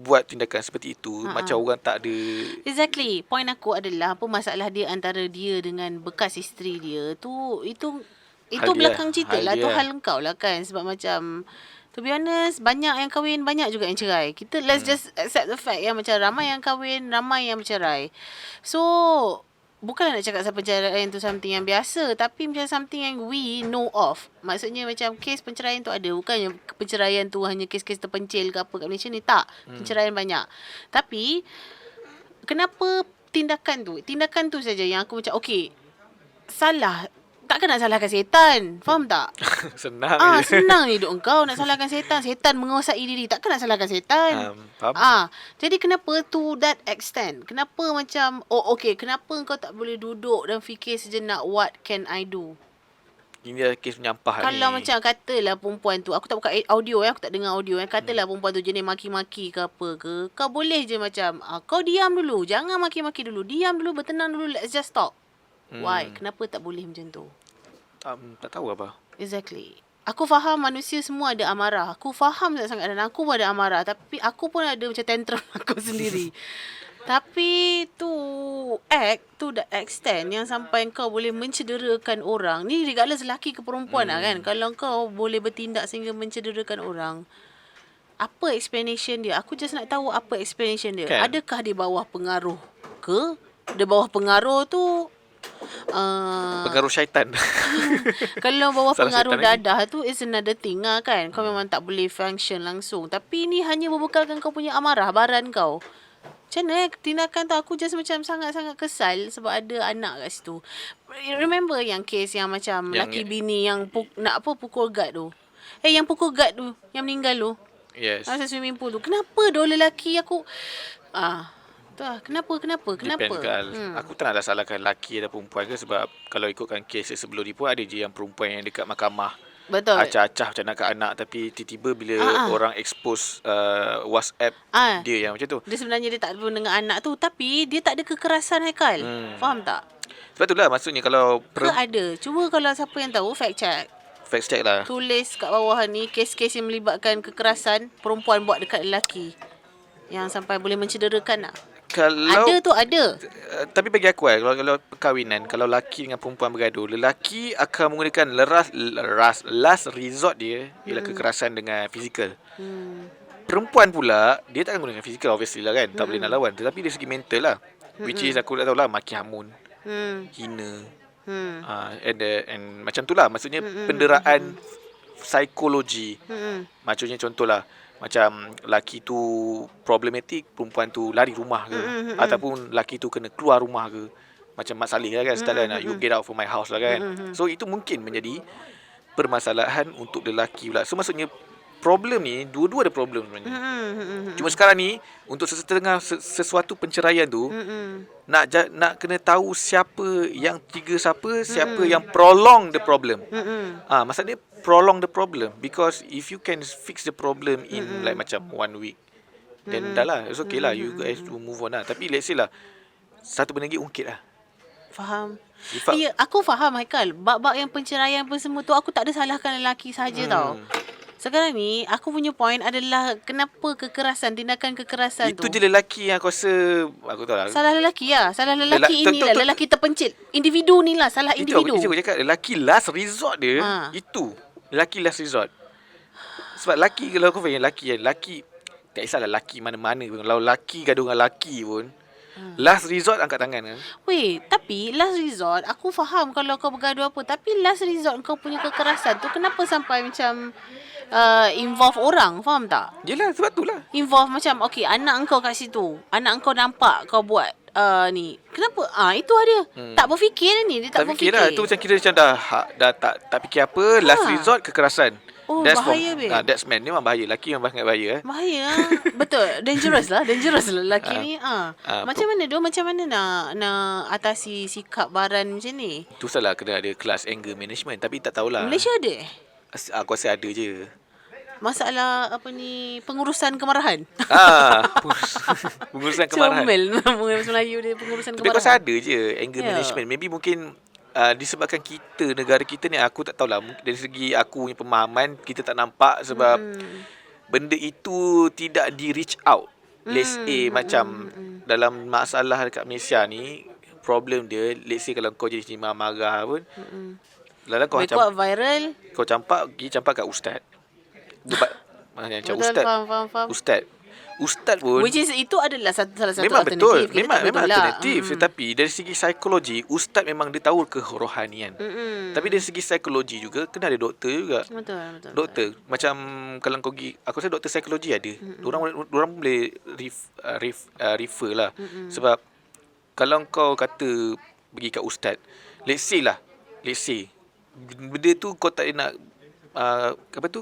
buat tindakan seperti itu, macam orang tak ada. Exactly. Point aku adalah apa masalah dia antara dia dengan bekas isteri dia tu, itu belakang cerita lah. Tu hal engkau lah kan. Sebab macam to be honest, banyak yang kahwin, banyak juga yang cerai. Kita let's just accept the fact yang macam ramai yang kahwin, ramai yang bercerai. So bukanlah nak cakap perceraian tu something yang biasa, tapi macam something yang we know of. Maksudnya macam kes perceraian tu ada. Bukannya perceraian tu hanya kes-kes terpencil ke apa kat Malaysia ni. Tak. Perceraian banyak. Tapi kenapa tindakan tu saja yang aku macam okay, salah. Takkan nak salahkan setan. Faham tak? Senang je. Senang ni hidup engkau nak salahkan setan. Setan menguasai diri. Takkan nak salahkan setan. Faham? Jadi kenapa to that extent? Kenapa macam okay, kenapa engkau tak boleh duduk dan fikir sejenak, what can I do? Ini kes menyampah ni. Kalau macam katalah perempuan tu, aku tak buka audio aku tak dengar audio katalah perempuan tu jenis maki-maki ke apa ke, kau boleh je macam kau diam dulu, jangan maki-maki dulu, diam dulu, bertenang dulu, let's just talk. Why? Kenapa tak boleh macam tu? Tak tahu apa. Exactly. Aku faham manusia semua ada amarah. Aku faham sangat dan aku pun ada amarah. Tapi aku pun ada macam tantrum aku sendiri. Tapi act to the extent yang sampai kau boleh mencederakan orang. Ni regardless lelaki ke perempuan lah kan. Kalau kau boleh bertindak sehingga mencederakan orang, apa explanation dia? Aku just nak tahu apa explanation dia. Kan? Adakah dia bawah pengaruh ke? Dia bawah pengaruh tu pengaruh syaitan. Kalau bawah pengaruh syaitan dadah tu is another thing lah kan. Kau memang tak boleh function langsung. Tapi ni hanya berbekalkan kau punya amarah, baran kau. Macam mana tindakan tu, aku just macam sangat-sangat kesal sebab ada anak kat situ. Remember yang case yang macam laki bini yang nak pukul guard tu. Yang pukul guard tu, yang meninggal tu. Yes. Masa swimming pool tu. Kenapa dua lelaki aku tu lah. Kenapa? Depends kan. Aku tak nak salahkan lelaki atau perempuan ke, sebab kalau ikutkan kes sebelum ni pun ada je yang perempuan yang dekat mahkamah. Betul. Acah-acah macam nak kat anak, tapi tiba-tiba bila orang expose WhatsApp dia yang macam tu. Dia sebenarnya dia tak pun dengan anak tu, tapi dia tak ada kekerasan, Haikal. Faham tak? Sebab itulah maksudnya kalau ada. Cuba kalau siapa yang tahu, fact check lah. Tulis kat bawah ni kes-kes yang melibatkan kekerasan perempuan buat dekat lelaki yang sampai boleh mencederakan lah. Kalau ada. Tapi bagi aku kalau perkahwinan, kalau lelaki dengan perempuan bergaduh, lelaki akan menggunakan last resort dia ialah kekerasan dengan fizikal. Perempuan pula dia tak akan guna fizikal, obviously lah kan. Tak boleh nak lawan, tetapi dari segi mental lah. Which is aku tak tahu lah, maki hamun, hina, And macam tu lah. Maksudnya penderaan psikologi. Maksudnya contohlah, macam lelaki tu problematik, perempuan tu lari rumah ke, ataupun lelaki tu kena keluar rumah ke. Macam Mat Saleh lah kan, start kan, you get out from my house lah kan. So itu mungkin menjadi permasalahan untuk lelaki pula. So maksudnya problem ni, dua-dua ada problem sebenarnya. Cuma sekarang ni, untuk setengah sesuatu penceraian tu, nak kena tahu siapa yang tiga siapa yang prolong the problem. Maksudnya prolong the problem, because if you can fix the problem in like macam 1 week, then dah lah, it's okay lah, you guys to move on lah. Tapi let's say lah, satu benda lagi, ungkit lah. Faham. Ya, aku faham Haikal. Bab-bab yang penceraian pun semua tu, aku tak ada salahkan lelaki saja tau. Sekarang ni, aku punya point adalah kenapa tindakan kekerasan itu tu. Itu je lelaki yang aku rasa, aku tahu lah. Salah lelaki lah. Salah lelaki inilah. Lelaki terpencil. Individu ni lah. Salah individu. Itu aku cakap, lelaki last resort dia, itu. Lelaki last resort. Sebab lelaki, kalau aku faham, lelaki, tak kisahlah lelaki mana-mana pun. Kalau lelaki gaduh dengan lelaki pun, last resort angkat tangan kan. Weh, tapi last resort, aku faham kalau kau bergaduh apa. Tapi last resort kau punya kekerasan tu, kenapa sampai macam involve orang, faham tak? Yelah, sebab tu lah. Involve macam, okay, anak engkau kat situ. Anak engkau nampak kau buat ni. Kenapa? Itu ada. Tak berfikir ni. Dia tak berfikir. Lah. Itu macam kira macam dah tak fikir apa. Last resort, kekerasan. Oh, bahaya, babe. That's man. Ni memang bahaya. Lelaki memang sangat bahaya. Bahaya. Betul. Dangerous lah lelaki ni. Macam mana tu? Macam mana nak atasi sikap baran macam ni? Tu salah, kena ada kelas anger management. Tapi tak tahulah. Malaysia ada Aku rasa ada je. Masalah pengurusan kemarahan. Pengurusan kemarahan. Comel Melayu dia, pengurusan Tapi kemarahan. aku rasa ada je anger management. Maybe mungkin disebabkan kita, negara kita ni, aku tak tahulah, dari segi aku punya pemahaman, kita tak nampak sebab benda itu tidak di reach out. Let's say macam dalam masalah dekat Malaysia ni, problem dia, let's say kalau kau jadi marah pun, dalam kau viral, kau pergi campak kat ustaz. Macam ustaz. Faham. Ustaz pun, which is itu adalah salah satu memang alternatif. betul. Memang alternatif. Tetapi dari segi psikologi, ustaz memang dia tahu kerohanian. Tapi dari segi psikologi juga kena ada doktor juga. Betul. Doktor. Macam kalau kau pergi, aku rasa doktor psikologi ada. Orang boleh refer lah. Sebab kalau kau kata pergi kat ustaz, let's say benda tu kau tak nak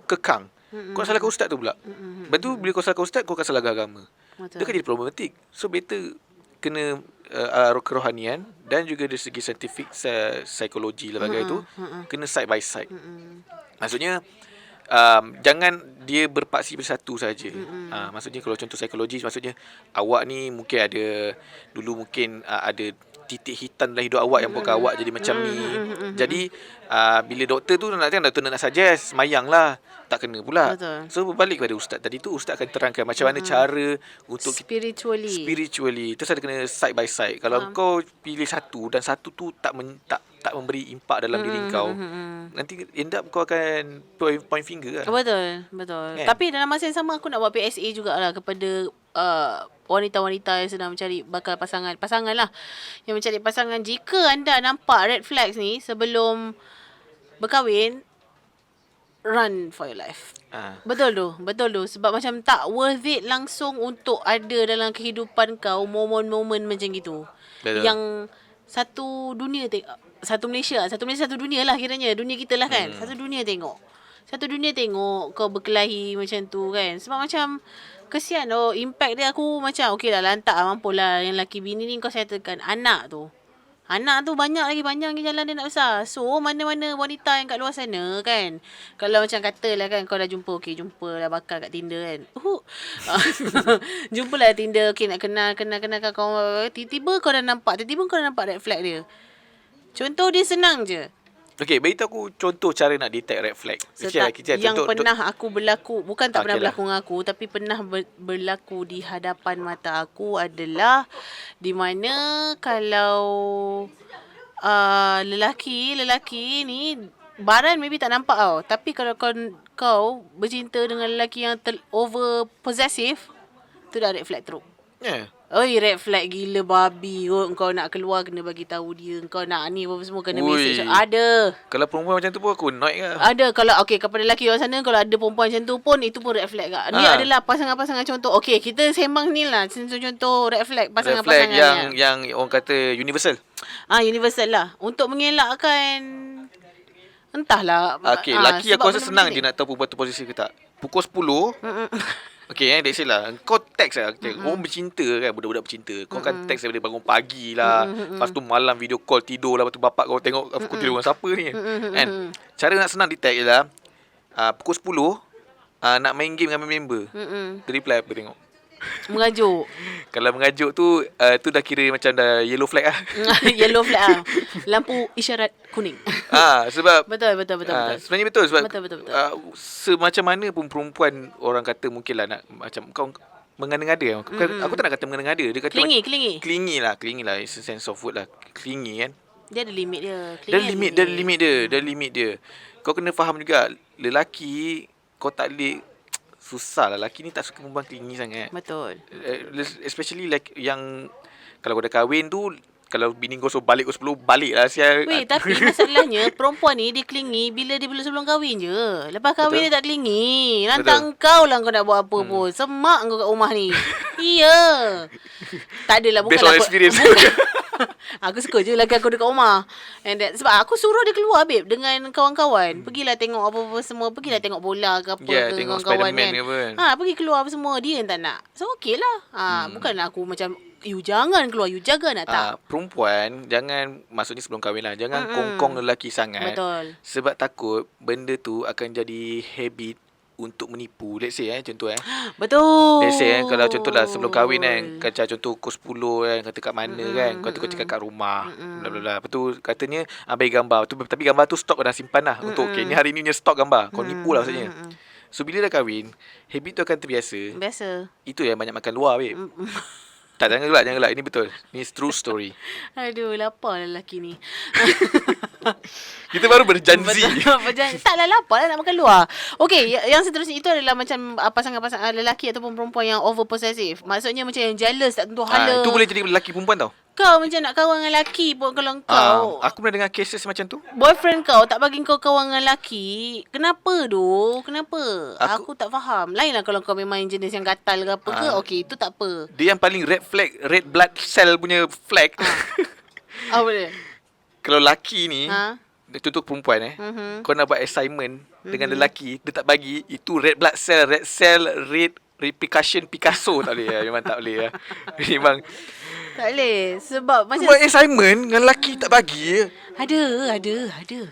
kekang. Kau salahkan ustaz tu pula. Lepas tu bila kau salahkan ustaz, kau akan salahkan agama. Dia kan jadi problematik. So better kena kerohanian dan juga dari segi saintifik psikologi lah bagai tu, kena side by side. Maksudnya jangan dia berpaksi bersatu saja. Maksudnya kalau contoh psikologi, maksudnya awak ni mungkin ada dulu ada titik hitam dalam hidup awak yang buatkan awak jadi macam ni. Jadi bila doktor tu doktor nak suggest semayang lah, tak kena pula. Betul. So berbalik kepada ustaz tadi tu, ustaz akan terangkan macam mana cara untuk spiritually. Terus ada kena side by side. Kalau kau pilih satu dan satu tu tak memberi impak dalam diri kau, nanti end up kau akan point finger lah. Betul. Kan? Tapi dalam masa yang sama, aku nak buat PSA jugalah kepada wanita-wanita yang sedang mencari bakal pasangan lah, yang mencari pasangan. Jika anda nampak red flags ni sebelum berkahwin, run for your life. Betul tu. Sebab macam tak worth it langsung untuk ada dalam kehidupan kau momen-momen macam gitu. Betul. Yang satu dunia satu Malaysia, satu dunia lah kiranya. Dunia kita lah kan. Satu dunia tengok kau berkelahi macam tu kan. Sebab macam kesian impact dia. Aku macam okey lah, lantak lah, mampu lah yang lelaki bini ni kau settlekan. Anak tu banyak lagi jalan dia nak besar. So mana-mana wanita yang kat luar sana kan, kalau macam katalah kan kau dah jumpa lah bakal kat Tinder kan, jumpalah Tinder, nak kenal kau, tiba-tiba kau dah nampak red flag dia. Contoh dia senang je. Okay, beritahu aku contoh cara nak detect red flag. Yang pernah aku berlaku, bukan tak pernah berlaku dengan aku, tapi pernah berlaku di hadapan mata aku adalah di mana kalau lelaki ni baran maybe tak nampak tau, tapi kalau kau bercinta dengan lelaki yang over possessive, tu dah red flag teruk. Oi, red flag gila babi. Kau nak keluar kena bagi tahu dia. Kau nak ni apa semua kena message. Ada. Kalau perempuan macam tu pun aku annoyed ke. Ada. Kalau kepada lelaki orang sana, kalau ada perempuan macam tu pun, itu pun red flag kak. Ni adalah pasangan-pasangan contoh. Okey, kita sembang ni lah contoh red flag pasangan-pasangan red flag yang orang kata universal. Universal lah. Untuk mengelakkan entahlah. Okay, lelaki aku rasa senang je nak tahu perempuan tu posisi ke tak. Pukul 10. Okay, let's say lah, kau text lah. Orang bercinta kan, budak-budak bercinta. Kau kan text daripada bangun pagi lah. Lepas tu malam video call tidur lah. Lepas tu bapak kau tengok aku tidur dengan siapa ni kan. Cara nak senang di text je lah. Pukul 10 nak main game dengan member. Dia reply apa tengok. Mengajuk. Kalau mengajuk tu dah kira macam dah yellow flag lah. Yellow flag lah. Lampu isyarat kuning. Sebab betul. sebenarnya betul sebab betul. semacam mana pun perempuan orang kata mungkin lah nak macam kau mengada-ngada aku tak nak kata mengada-ngada, dia kata clingy lah it's a sense of word lah, clingy kan. Dia ada limit dia. Dia limit dia. Kau kena faham juga lelaki kau tak boleh susah lah. Lelaki ni tak suka perempuan clingy sangat. Betul. Especially like yang kalau kau dah kahwin tu, kalau bini kau suruh balik pukul 10, balik lah sial. Weh, tapi masalahnya perempuan ni dia clingy bila dia sebelum kahwin je. Lepas kahwin dia tak clingy. Nantang kau lah kau nak buat apa pun. Semak kau kat rumah ni. Ya. Tak adalah, bukan based on experience. Aku suka je lagi aku dekat rumah. Sebab aku suruh dia keluar babe dengan kawan-kawan. Pergilah tengok apa-apa semua. Pergilah tengok bola ke apa ke tengok kawan-kawan Spiderman kan. ke apa. Pergi keluar apa semua. Dia yang tak nak. So okey lah. Bukanlah aku macam you jangan keluar, you jaga nak tak. Perempuan jangan, maksudnya sebelum kahwin lah, jangan kongkong lelaki sangat. Betul. Sebab takut benda tu akan jadi habit untuk menipu. Let's say contoh Betul. Let's say kalau contoh lah sebelum kahwin kan, contoh pukul 10 kata kat mana kan, kau cakap kat rumah bla bla bla. Lepas tu katanya bagi gambar tu, tapi gambar tu stok kau dah simpan lah untuk ni hari ni punya stok gambar. Kau nipu lah maksudnya. So bila dah kahwin, habit tu akan terbiasa. Itu yang banyak makan luar babe. Tak, jangan gelak. Ini betul. Ini true story. Aduh, lapar lelaki ni. Kita baru berjanji. Taklah lapar lah nak makan luar. Okey, yang seterusnya itu adalah macam pasangan-pasangan lelaki ataupun perempuan yang over possessive. Maksudnya macam yang jealous tak tentu hala. Itu boleh jadi lelaki perempuan tau. Kau macam nak kawan dengan lelaki pun kalau kau. Aku pernah dengar cases macam tu. Boyfriend kau tak bagi kau kawan dengan lelaki. Kenapa doh? Kenapa? Aku tak faham. Lainlah kalau kau memang jenis yang gatal ke apa ke. Okey, itu tak apa. Dia yang paling red flag, red blood cell punya flag. Apa dia? Kalau lelaki ni, contoh perempuan kau nak buat assignment dengan lelaki, dia tak bagi, itu red blood cell, red repercussion Picasso. Tak boleh lah. Memang tak boleh lah. Memang tak boleh. Sebab macam buat assignment dengan lelaki tak bagi. Ada. Ada je.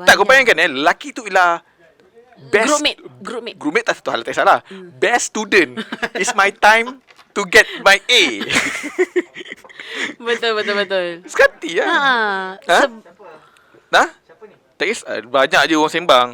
Tak, kau bayangkan lelaki tu ialah best groupmate tak satu hal, tak salah. Best student. It's my time to get my A. Betul. Sekati lah. Tak kisah, banyak je orang sembang.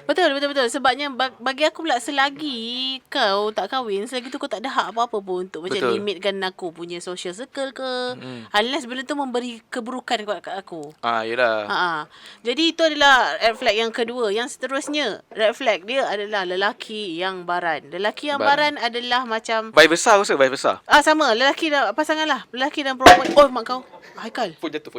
Betul. Sebabnya bagi aku pula, selagi kau tak kahwin, selagi tu kau tak ada hak apa-apa pun untuk macam limitkan aku punya social circle ke. Unless benda tu memberi keburukan kepada aku. Yelah. Jadi itu adalah red flag yang kedua. Yang seterusnya, red flag dia adalah lelaki yang baran. Lelaki yang baran adalah macam Vice versa. Sama. Lelaki dan pasangan lah. Lelaki dan perempuan. Oh, mak kau. Haikal. Pun jatuh.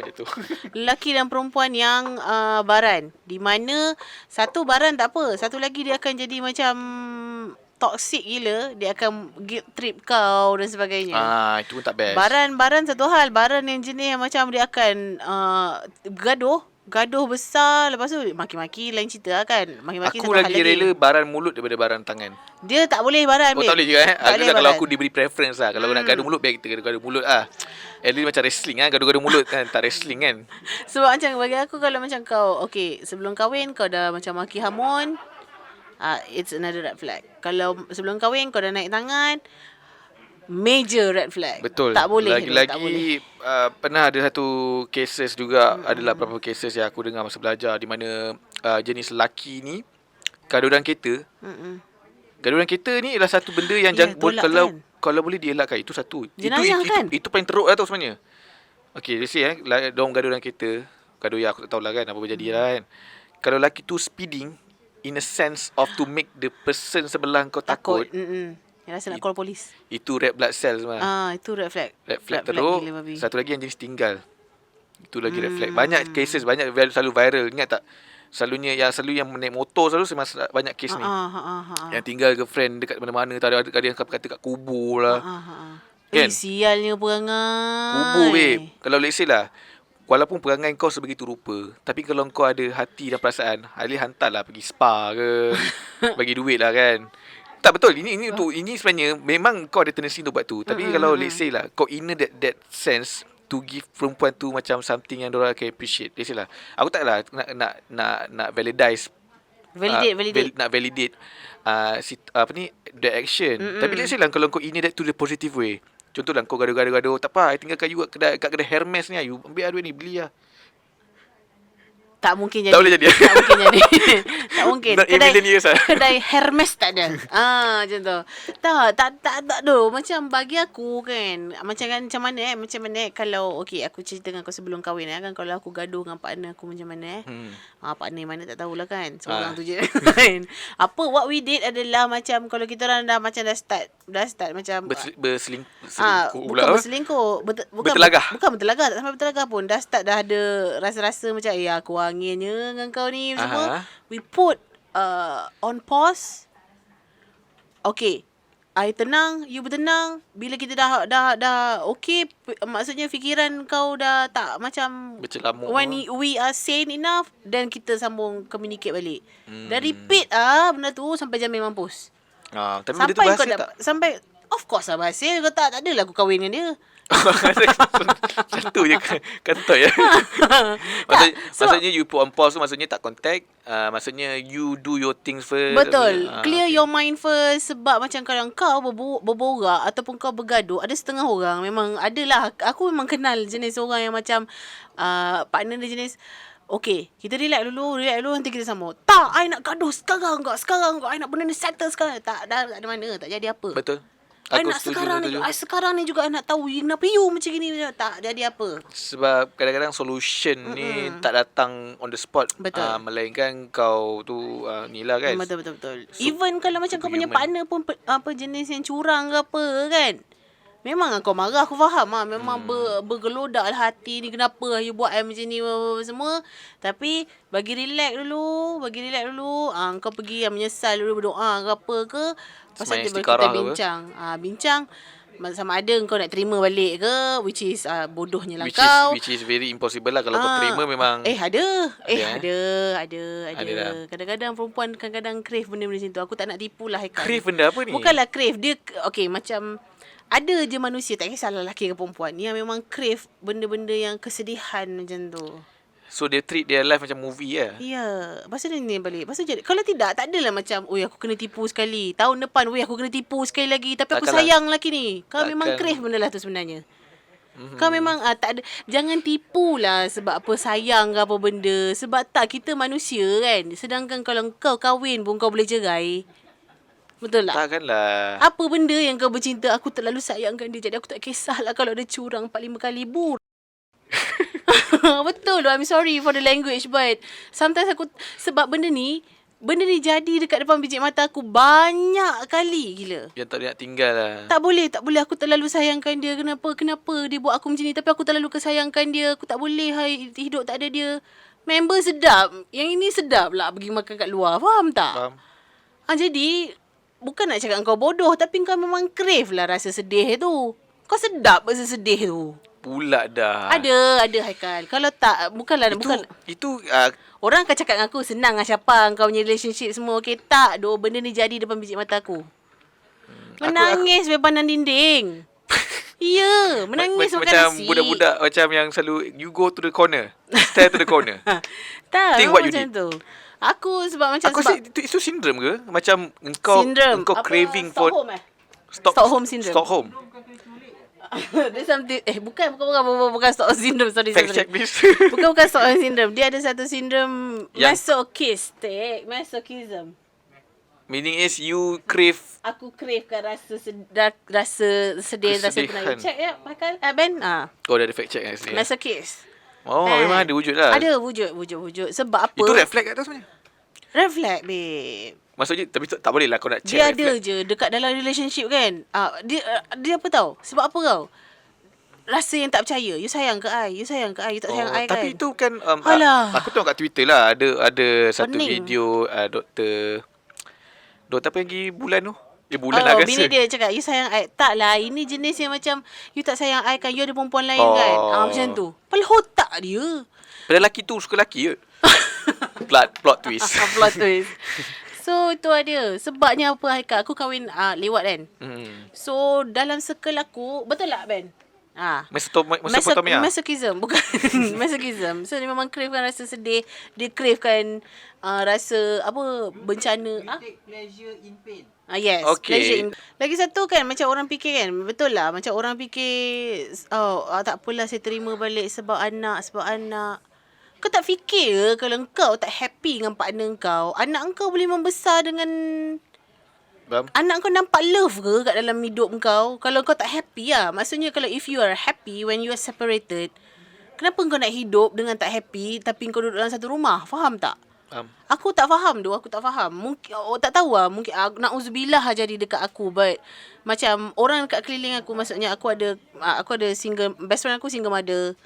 Lelaki dan perempuan yang baran. Di mana satu baran tak apa. Satu lagi dia akan jadi macam toxic gila. Dia akan guilt trip kau dan sebagainya. Itu pun tak best. Baran satu hal. Baran yang jenis yang macam dia akan gaduh besar. Lepas tu maki-maki lain cerita lah kan. Maki-maki aku lagi rela baran mulut daripada baran tangan. Dia tak boleh baran. Tak boleh juga kalau aku diberi preference lah. Kalau nak gaduh mulut, biar kita gaduh mulut lah. At least macam wrestling kan. Gaduh-gaduh mulut kan. Tak wrestling kan. Sebab macam bagi aku, kalau macam kau okay, sebelum kahwin kau dah macam maki hamun, it's another red flag. Kalau sebelum kahwin kau dah naik tangan, major red flag. Betul. Tak boleh. Lagi-lagi pernah ada satu cases juga. Adalah beberapa cases yang aku dengar masa belajar, di mana jenis lelaki ni gaduh dalam kereta. Gaduh dalam kereta ni adalah satu benda yang kalau boleh dielakkan. Itu satu. Itu paling teruk lah tau sebenarnya. Okay, let's say diorang gaduh dalam kereta. Gaduh yang aku tak tahulah kan apa berjadi lah kan. Kalau lelaki tu speeding in a sense of to make the person sebelah kau takut. Rasa nak call polis. Itu red blood cells mah. Itu red flag. Red flag Red flag teruk. gila, babi. Satu lagi yang jenis tinggal. Itu lagi red flag. Banyak cases, selalu viral. Ingat tak? Selalu yang naik motor selalu banyak kes ni. Yang tinggal girlfriend dekat mana-mana, tak ada yang kata kat kubur lah. Kan? Sialnya perangai. Kubur babe. Kalau let's say lah, walaupun perangai kau sebegitu rupa, tapi kalau kau ada hati dan perasaan, Halil hantarlah pergi spa ke, bagi duit lah kan. Tak betul. Ini sebenarnya memang kau ada tendency untuk buat tu. Tapi kalau let's say lah, kau inner that sense to give perempuan tu macam something yang diorang can appreciate. Let's say lah, aku tak lah nak validate nak validate the action. Tapi let's say lah, kalau kau inner that to the positive way. Contohlah kau gaduh-gaduh, tak apa, I tinggalkan you kat kedai Hermes ni, you ambil duit ni, beli lah. Tak mungkin jadi. Tak boleh jadi. Tak mungkin jadi. Tak mungkin. Kedai Hermes tak ada. Macam tu. Tak doh. Macam bagi aku kan, macam mana kalau aku cerita dengan kau sebelum kahwin kan, kalau aku gaduh dengan partner aku macam mana partner mana tak tahulah kan. Seorang tu je kan. What we did adalah macam kalau kita orang dah macam dah start macam berselingkuh bukan berselingkuh. Bertelagah. Bukan bertelagah, tak sampai bertelagah pun. Dah start dah ada rasa-rasa macam aku anginnya dengan kau ni semua. We put on pause. Okay, I tenang, you bertenang. Bila kita dah okay, maksudnya fikiran kau dah tak macam bercelamuk, when we are sane enough, then kita sambung communicate balik. Dan repeat benda tu sampai jamin mampus. Tapi benda tu berhasil tak? Sampai of course lah berhasil. Kau tak adalah aku kahwin dengan dia. Satu je kentut ya. Maksudnya you put on pause tu, maksudnya tak contact, maksudnya you do your things first. Betul. Clear your mind first. Sebab macam kalau kau berborak ataupun kau bergaduh, ada setengah orang memang adalah, aku memang kenal jenis orang yang macam partner dia jenis, okay, kita relax dulu, nanti kita sambung. Tak, I nak gaduh sekarang kau, I nak benda ni settle sekarang. Tak ada mana, tak jadi apa. Betul. I nak sekarang ni juga I nak tahu kenapa you macam gini. Tak jadi apa. Sebab kadang-kadang solution ni tak datang on the spot. Betul. Melainkan kau tu ni lah kan. Betul. So, even kalau macam kau punya partner pun jenis yang curang ke apa kan, memang kau marah, aku faham memang bergelodak lah hati ni, kenapa you buat macam ni semua. Tapi bagi relax dulu, kau pergi menyesal dulu, berdoa ke apa ke, pasal kita bincang sama ada kau nak terima balik ke, which is bodohnya lah which is very impossible lah kalau kau terima memang. Ada. Kadang-kadang perempuan crave benda-benda macam tu. Aku tak nak tipu lah. Crave benda apa ni? Bukanlah crave, dia okay, macam ada je manusia, tak kisahlah lelaki ke perempuan, yang memang crave benda-benda yang kesedihan macam tu. So they treat their life macam movie lah. Ya. Pasal ni balik. Pasal jadi, kalau tidak, tak adalah macam, aku kena tipu sekali. Tahun depan, aku kena tipu sekali lagi. Tapi aku sayang lelaki ni. Kau memang crave benda lah tu sebenarnya. Kau memang tak ada. Jangan tipulah sebab apa sayang ke apa benda. Sebab tak, kita manusia kan. Sedangkan kalau kau kahwin pun kau boleh cerai. Betul tak? Takkanlah. Apa benda yang kau bercinta, aku terlalu sayangkan dia, jadi aku tak kisahlah kalau dia curang 4-5 kali. Betul, I'm sorry for the language, but sometimes sebab benda ni jadi dekat depan biji mata aku banyak kali gila. Yang tak nak tinggal lah. Tak boleh, aku terlalu sayangkan dia. Kenapa dia buat aku macam ni, tapi aku terlalu kesayangkan dia. Aku tak boleh hidup tak ada dia. Member sedap, yang ini sedap lah pergi makan kat luar. Faham tak? Faham. Jadi bukan nak cakap kau bodoh, tapi kau memang crave lah rasa sedih tu. Kau sedap rasa sedih tu. Pula dah. Ada Haikal. Kalau tak, bukan orang akan cakap dengan aku, senang lah Syapa, kau punya relationship semua okey. Tak, benda ni jadi depan biji mata aku. Menangis aku pandang dinding. Ya, menangis macam budak-budak macam yang selalu you go to the corner, stare to the corner. Tak, think what you macam did. Tu. Aku sebab macam aku itu sindrom ke? Macam engkau craving for Stockholm syndrome. Stockholm. Dia something bukan Stockholm syndrome, sorry. Check please. Bukan Stockholm syndrome. Dia ada satu sindrom masochism. Meaning is you crave. Aku crave kan rasa sedih, rasa tenang. Check ya, Pakal. Ben. Oh, dah ada fact check kat sini. Masochist. Memang ada wujud lah. Ada wujud. Sebab apa? Itu red flag kat atas sebenarnya. Red flag, babe. Maksudnya tapi tak boleh lah kau nak check Dia red ada flag. je dekat dalam relationship kan. Dia apa tahu? Sebab apa kau? Rasa yang tak percaya. You sayang ke I? You sayang ke I? You tak sayang I kan? Tapi itu kan Alah. aku tengok kat Twitter lah ada satu Pening. video doktor apa yang pergi bulan tu? Bulan lah rasa. Bini dia cakap, you sayang I. Tak lah, ini jenis yang macam, you tak sayang I kan, you ada perempuan lain kan. Macam tu. Padahal otak dia. Padahal lelaki tu suka lelaki je. plot twist. Plot twist. So, itu ada. Sebabnya apa, Haikal? Aku kahwin lewat kan. So, dalam circle aku, betul tak, Ben? Mesopotamia. Masochism. Bukan. Masochism. So, dia memang cravekan rasa sedih. Dia cravekan rasa, bencana. Take pleasure in pain. Yes. Okay. Lagi satu kan, macam orang fikir kan, betul lah. Macam orang fikir, tak apalah saya terima balik sebab anak. Kau tak fikir ke kalau kau tak happy dengan partner kau, anak kau boleh membesar dengan... Anak kau nampak love ke kat dalam hidup kau? Kalau kau tak happy lah. Maksudnya kalau if you are happy when you are separated, kenapa kau nak hidup dengan tak happy tapi kau duduk dalam satu rumah? Faham tak? Aku tak faham tu. Aku tak faham. Mungkin tak tahu lah. Mungkin na'udzubillah jadi dekat aku. But macam orang dekat keliling aku, maksudnya aku ada single, best friend aku single mother,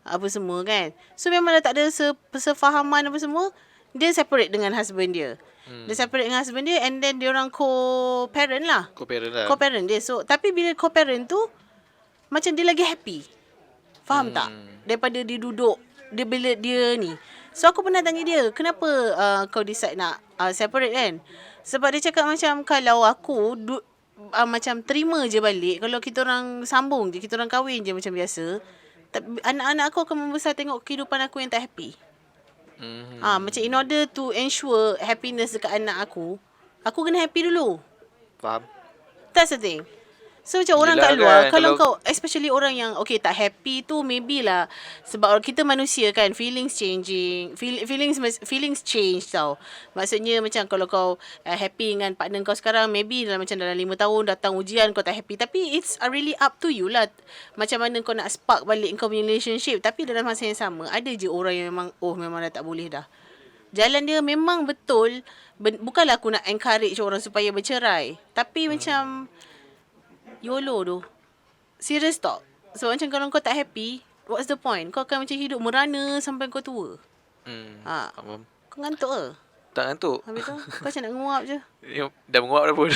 apa semua kan. So memang dah tak ada sefahaman apa semua. Dia separate dengan husband dia. Dia separate dengan husband dia, and then dia orang co-parent lah. Co-parent dia. So tapi bila co-parent tu macam dia lagi happy. Faham tak? Daripada dia duduk, dia bila dia ni. So aku pernah tanya dia, kenapa kau decide nak separate kan? Sebab dia cakap macam kalau aku macam terima je balik, kalau kita orang sambung je, kita orang kahwin je macam biasa, anak-anak aku akan membesar tengok kehidupan aku yang tak happy. Macam in order to ensure happiness dekat anak aku kena happy dulu. Faham. That's the thing. So macam orang kat luar kan, kalau kau, especially orang yang tak happy tu, maybe lah sebab kita manusia kan, feelings changing, feelings change tau. Maksudnya macam kalau kau happy dengan partner kau sekarang, maybe dalam 5 tahun datang ujian kau tak happy, tapi it's really up to you lah macam mana kau nak spark balik kau punya relationship. Tapi dalam masa yang sama ada je orang yang memang dah tak boleh dah. Jalan dia memang betul. Bukanlah aku nak encourage orang supaya bercerai, tapi macam YOLO tu. Serius tak? So macam kalau kau tak happy, what's the point? Kau akan macam hidup merana sampai kau tua. Kau ngantuk ke? Tak ngantuk. Habis tu kau macam nak menguap je. Dah menguap dah pun.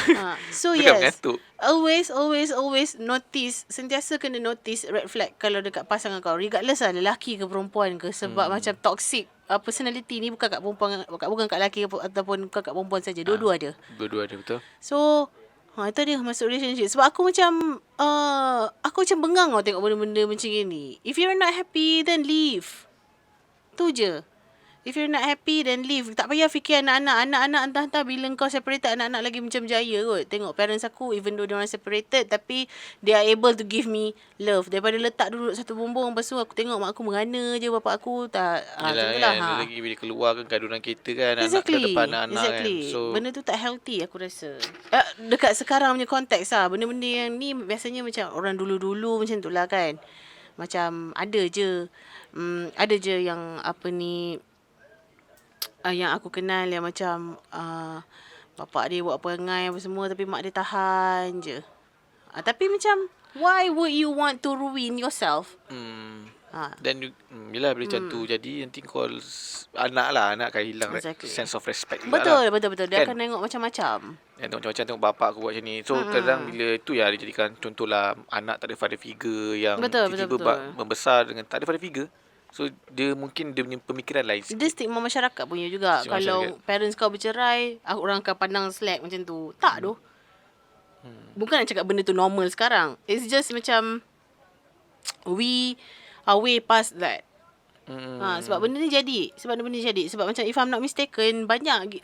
So bukan yes, mengantuk. always notice, sentiasa kena notice red flag kalau dekat pasangan kau, regardless lah lelaki ke perempuan ke. Sebab macam toxic personality ni bukan kat perempuan, bukan kat lelaki ataupun bukan kat perempuan saja. Dua-dua ada. Dua-dua ada, betul. So itu dia masuk relationship. Sebab aku macam aku macam bengang tau tengok benda-benda macam ni. If you're not happy, then leave. Tu je. If you're not happy, then leave. Tak payah fikir anak-anak. Anak-anak entah-entah bila kau separated, anak-anak lagi macam berjaya kot. Tengok parents aku, even though diorang separated, tapi they are able to give me love. Daripada letak duduk satu bumbung, lepas tu aku tengok mak aku merana je, bapak aku tak. Yelah kan, lagi bila keluar kan gaduhan kereta kan, exactly. anak depan anak-anak exactly. kan. So benda tu tak healthy aku rasa. Dekat sekarang punya konteks lah. Benda-benda yang ni biasanya macam orang dulu-dulu macam tu lah kan. Macam ada je yang yang aku kenal yang macam bapak dia buat perangai apa semua tapi mak dia tahan je. Tapi macam why would you want to ruin yourself? Dan yelah bila macam tu jadi nanti kau anak akan hilang sense of respect betul, lah. betul dia kan? akan tengok macam-macam. Tengok macam-macam, tengok bapak aku buat macam ni. So kadang bila tu ya dia jadikan contohlah anak tak ada father figure yang tiba-tiba membesar dengan tak ada father figure. So dia mungkin dia punya pemikiran lain sikit. Dia stigma masyarakat punya juga. Kalau parents kau bercerai, orang akan pandang slack macam tu. Tak doh. Bukan nak cakap benda tu normal sekarang. It's just macam we are way past that. Sebab benda ni jadi. Sebab macam if I'm not mistaken,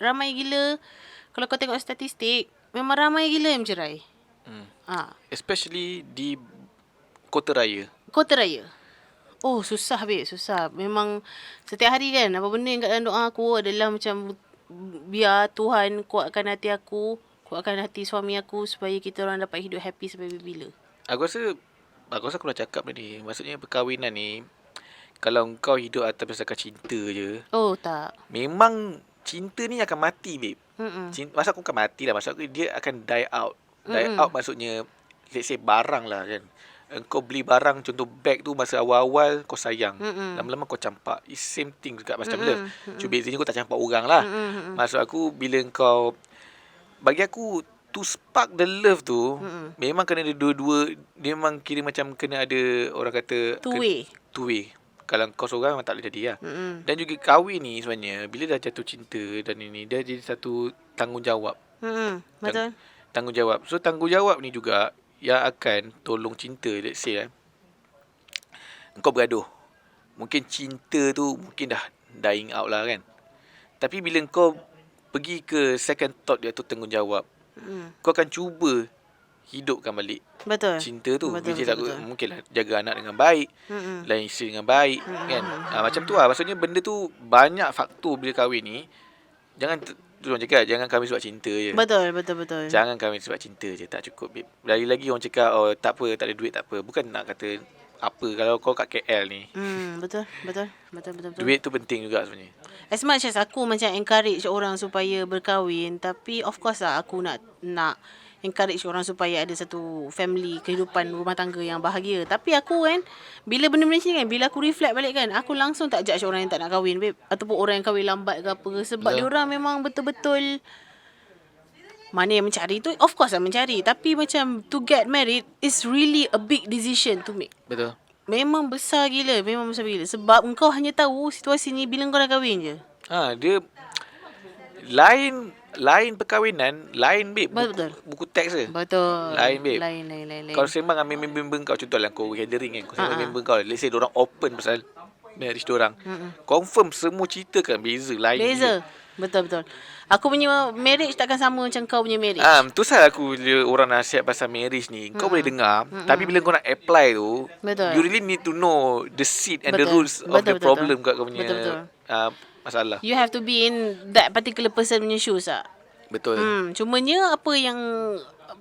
ramai gila. Kalau kau tengok statistik, memang ramai gila yang bercerai. Especially di Kota Raya. Oh, susah susah. Memang setiap hari kan, apa benda yang kat dalam doa aku adalah macam biar Tuhan kuatkan hati aku, kuatkan hati suami aku supaya kita orang dapat hidup happy sampai bila. Aku rasa aku dah cakap tadi. Maksudnya perkahwinan ni, kalau kau hidup atas berdasarkan cinta je. Oh, tak. Memang cinta ni akan mati, babe. Mm-mm. Maksud aku bukan mati lah. Maksud aku dia akan die out. Die out maksudnya, let's say barang lah kan. Kau beli barang, contoh bag tu masa awal-awal kau sayang. Lama-lama kau campak. It's same thing juga macam love. Cuma bezanya kau tak campak orang lah. Maksud aku bila kau, bagi aku to spark the love tu, memang kena ada dua-dua. Dia memang kira macam kena ada orang kata Two way. Two way. Kalau kau seorang memang tak boleh jadi lah. Dan juga kahwin ni sebenarnya bila dah jatuh cinta dan ini, dia jadi satu tanggungjawab. Betul. Tanggungjawab. So tanggungjawab ni juga yang akan tolong cinta. Let's say kau bergaduh. Mungkin cinta tu mungkin dah dying out lah kan. Tapi bila kau pergi ke second thought dia tu tanggungjawab, kau akan cuba hidupkan balik Betul. cinta tu. Betul, Which is betul, aku betul. mungkinlah jaga anak dengan baik, lain isteri dengan baik, kan. Macam tu lah. Maksudnya benda tu banyak faktor bila kahwin ni. Jangan tu orang cakap jangan kahwin sebab cinta je. Betul. Jangan kahwin sebab cinta je, tak cukup, babe. Lagi-lagi orang cakap tak apa, tak ada duit tak apa. Bukan nak kata apa kalau kau kat KL ni. Betul. Duit tu penting juga sebenarnya. As much as aku macam encourage orang supaya berkahwin, tapi of course lah aku nak encourage orang supaya ada satu family, kehidupan rumah tangga yang bahagia. Tapi aku kan, bila benda-benda macam ni kan, bila aku reflect balik kan, aku langsung tak judge orang yang tak nak kahwin, babe. Ataupun orang yang kahwin lambat ke apa. Sebab dia orang memang betul-betul mana yang mencari tu, of course lah mencari. Tapi macam to get married is really a big decision to make. Betul. Memang besar gila. Sebab engkau hanya tahu situasi ni bila kau dah kahwin je. Dia lain perkahwinan, lain, babe. Betul. Buku teks je. Betul. Lain, babe. Lain. Kau sembang dengan member kau, contohlah kau gathering kan, kau sembang member kau, let's say diorang open pasal marriage diorang. Confirm semua cerita kan beza, lain. Beza. Betul. Aku punya marriage takkan sama macam kau punya marriage. Tu salah aku bila orang nasihat pasal marriage ni. Kau boleh dengar, tapi bila kau nak apply tu, Betul. you really need to know the seed and the Betul. rules of the problem kat kau punya Betul. masalah. You have to be in that particular person punya shoes lah. Betul. Cumanya apa yang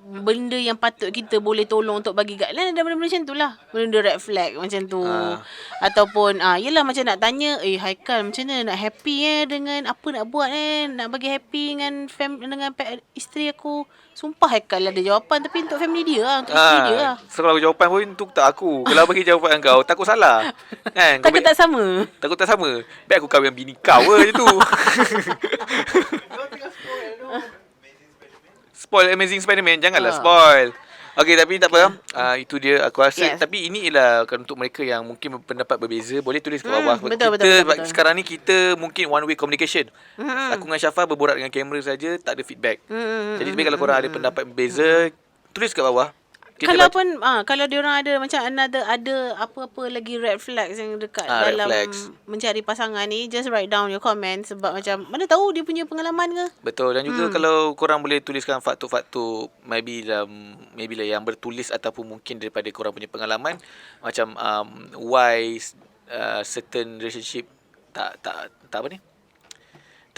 benda yang patut kita boleh tolong untuk bagi guideline ada benda-benda macam tu lah. Benda red flag macam tu. Ataupun yelah macam nak tanya, Haikal macam mana nak happy dengan apa nak buat nak bagi happy dengan isteri aku. Sumpah Haikal ada jawapan, tapi untuk family dia lah, untuk isteri dia lah. So kalau jawapan pun tu tak aku. Kalau bagi jawapan kau takut salah. Kan? Takut tak sama. Takut tak sama. Baik aku kahwin bini kau je tu. Spoil Amazing Spider-Man. Janganlah spoil. Okay, tapi tak apa. Itu dia aku rasa. Tapi ini ialah untuk mereka yang mungkin berpendapat berbeza. Boleh tulis kat bawah. Betul. Sekarang ni kita mungkin one way communication. Aku dengan Syafa berborak dengan kamera saja, tak ada feedback. Jadi sebenarnya kalau korang ada pendapat berbeza, tulis kat bawah. Kalau pun kalau diorang ada macam ada apa-apa lagi red flags yang dekat dalam mencari pasangan ni, just write down your comment. Sebab macam mana tahu dia punya pengalaman ke. Betul. Dan juga kalau korang boleh tuliskan faktor-faktor maybe lah yang bertulis ataupun mungkin daripada korang punya pengalaman, macam why certain relationship tak apa ni,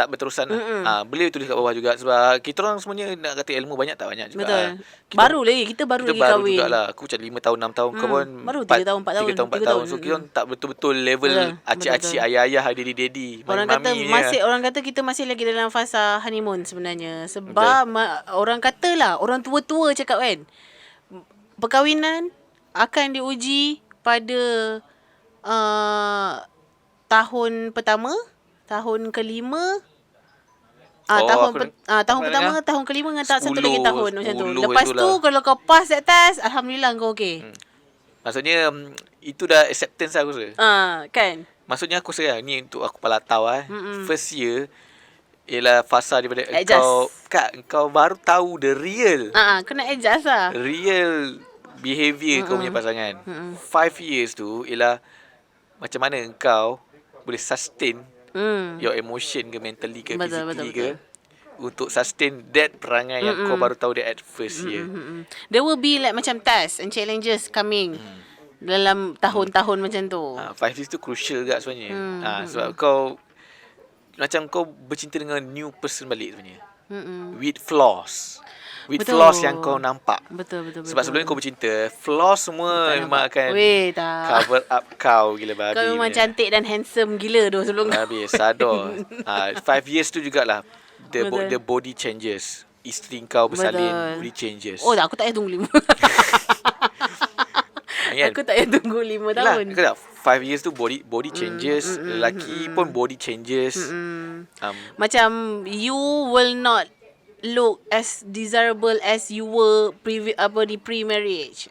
tak berterusan lah. Boleh tulis kat bawah juga. Sebab kita orang semuanya nak kata ilmu banyak tak banyak juga. Betul. Kita baru lagi kahwin. Jugalah. Aku macam 5 tahun 6 tahun. Kau pun baru 3 tahun 4 tahun. 3 tahun 4 tahun. So kita orang tak betul-betul level acik-acik, ayah-ayah, daddy-daddy, orang kata kita masih lagi dalam fasa honeymoon sebenarnya. Sebab orang katalah, orang tua-tua cakap kan, perkahwinan akan diuji pada tahun pertama, tahun kelima, tahun pertama, tahun kelima dengan satu lagi tahun macam tu. Lepas tu kalau kau pass that test, alhamdulillah kau okey. Maksudnya itu dah acceptance aku rasa. Kan? Maksudnya aku rasa ni untuk aku pala tahu first year ialah fasa daripada kau baru tahu the real. Kau nak adjust lah. Real behaviour kau punya pasangan. 5 years tu ialah macam mana kau boleh sustain your emotion ke, mentally ke, physically ke, untuk sustain that perangai yang kau baru tahu dia at first year. There will be like macam tasks and challenges coming dalam tahun-tahun macam tu. 5 years tu crucial juga sebenarnya. Sebab kau macam kau bercinta dengan new person balik sebenarnya. With flaws. with Betul. flaws yang kau nampak. Betul. Sebab sebelum ni kau bercinta, flaws semua memang akan Weh, tak. cover up kau gila babi. Kau memang punya. cantik dan handsome gila tu sebelum kau. Babi, sadar. 5 years tu jugalah. Betul. The body changes. Isteri kau bersalin, Betul. body changes. Oh, tak, aku tak payah tunggu 5. Kan? Aku tak payah tunggu 5 tahun. Aku tak 5 years tu body changes, lelaki pun body changes. Macam you will not look as desirable as you were pre-marriage.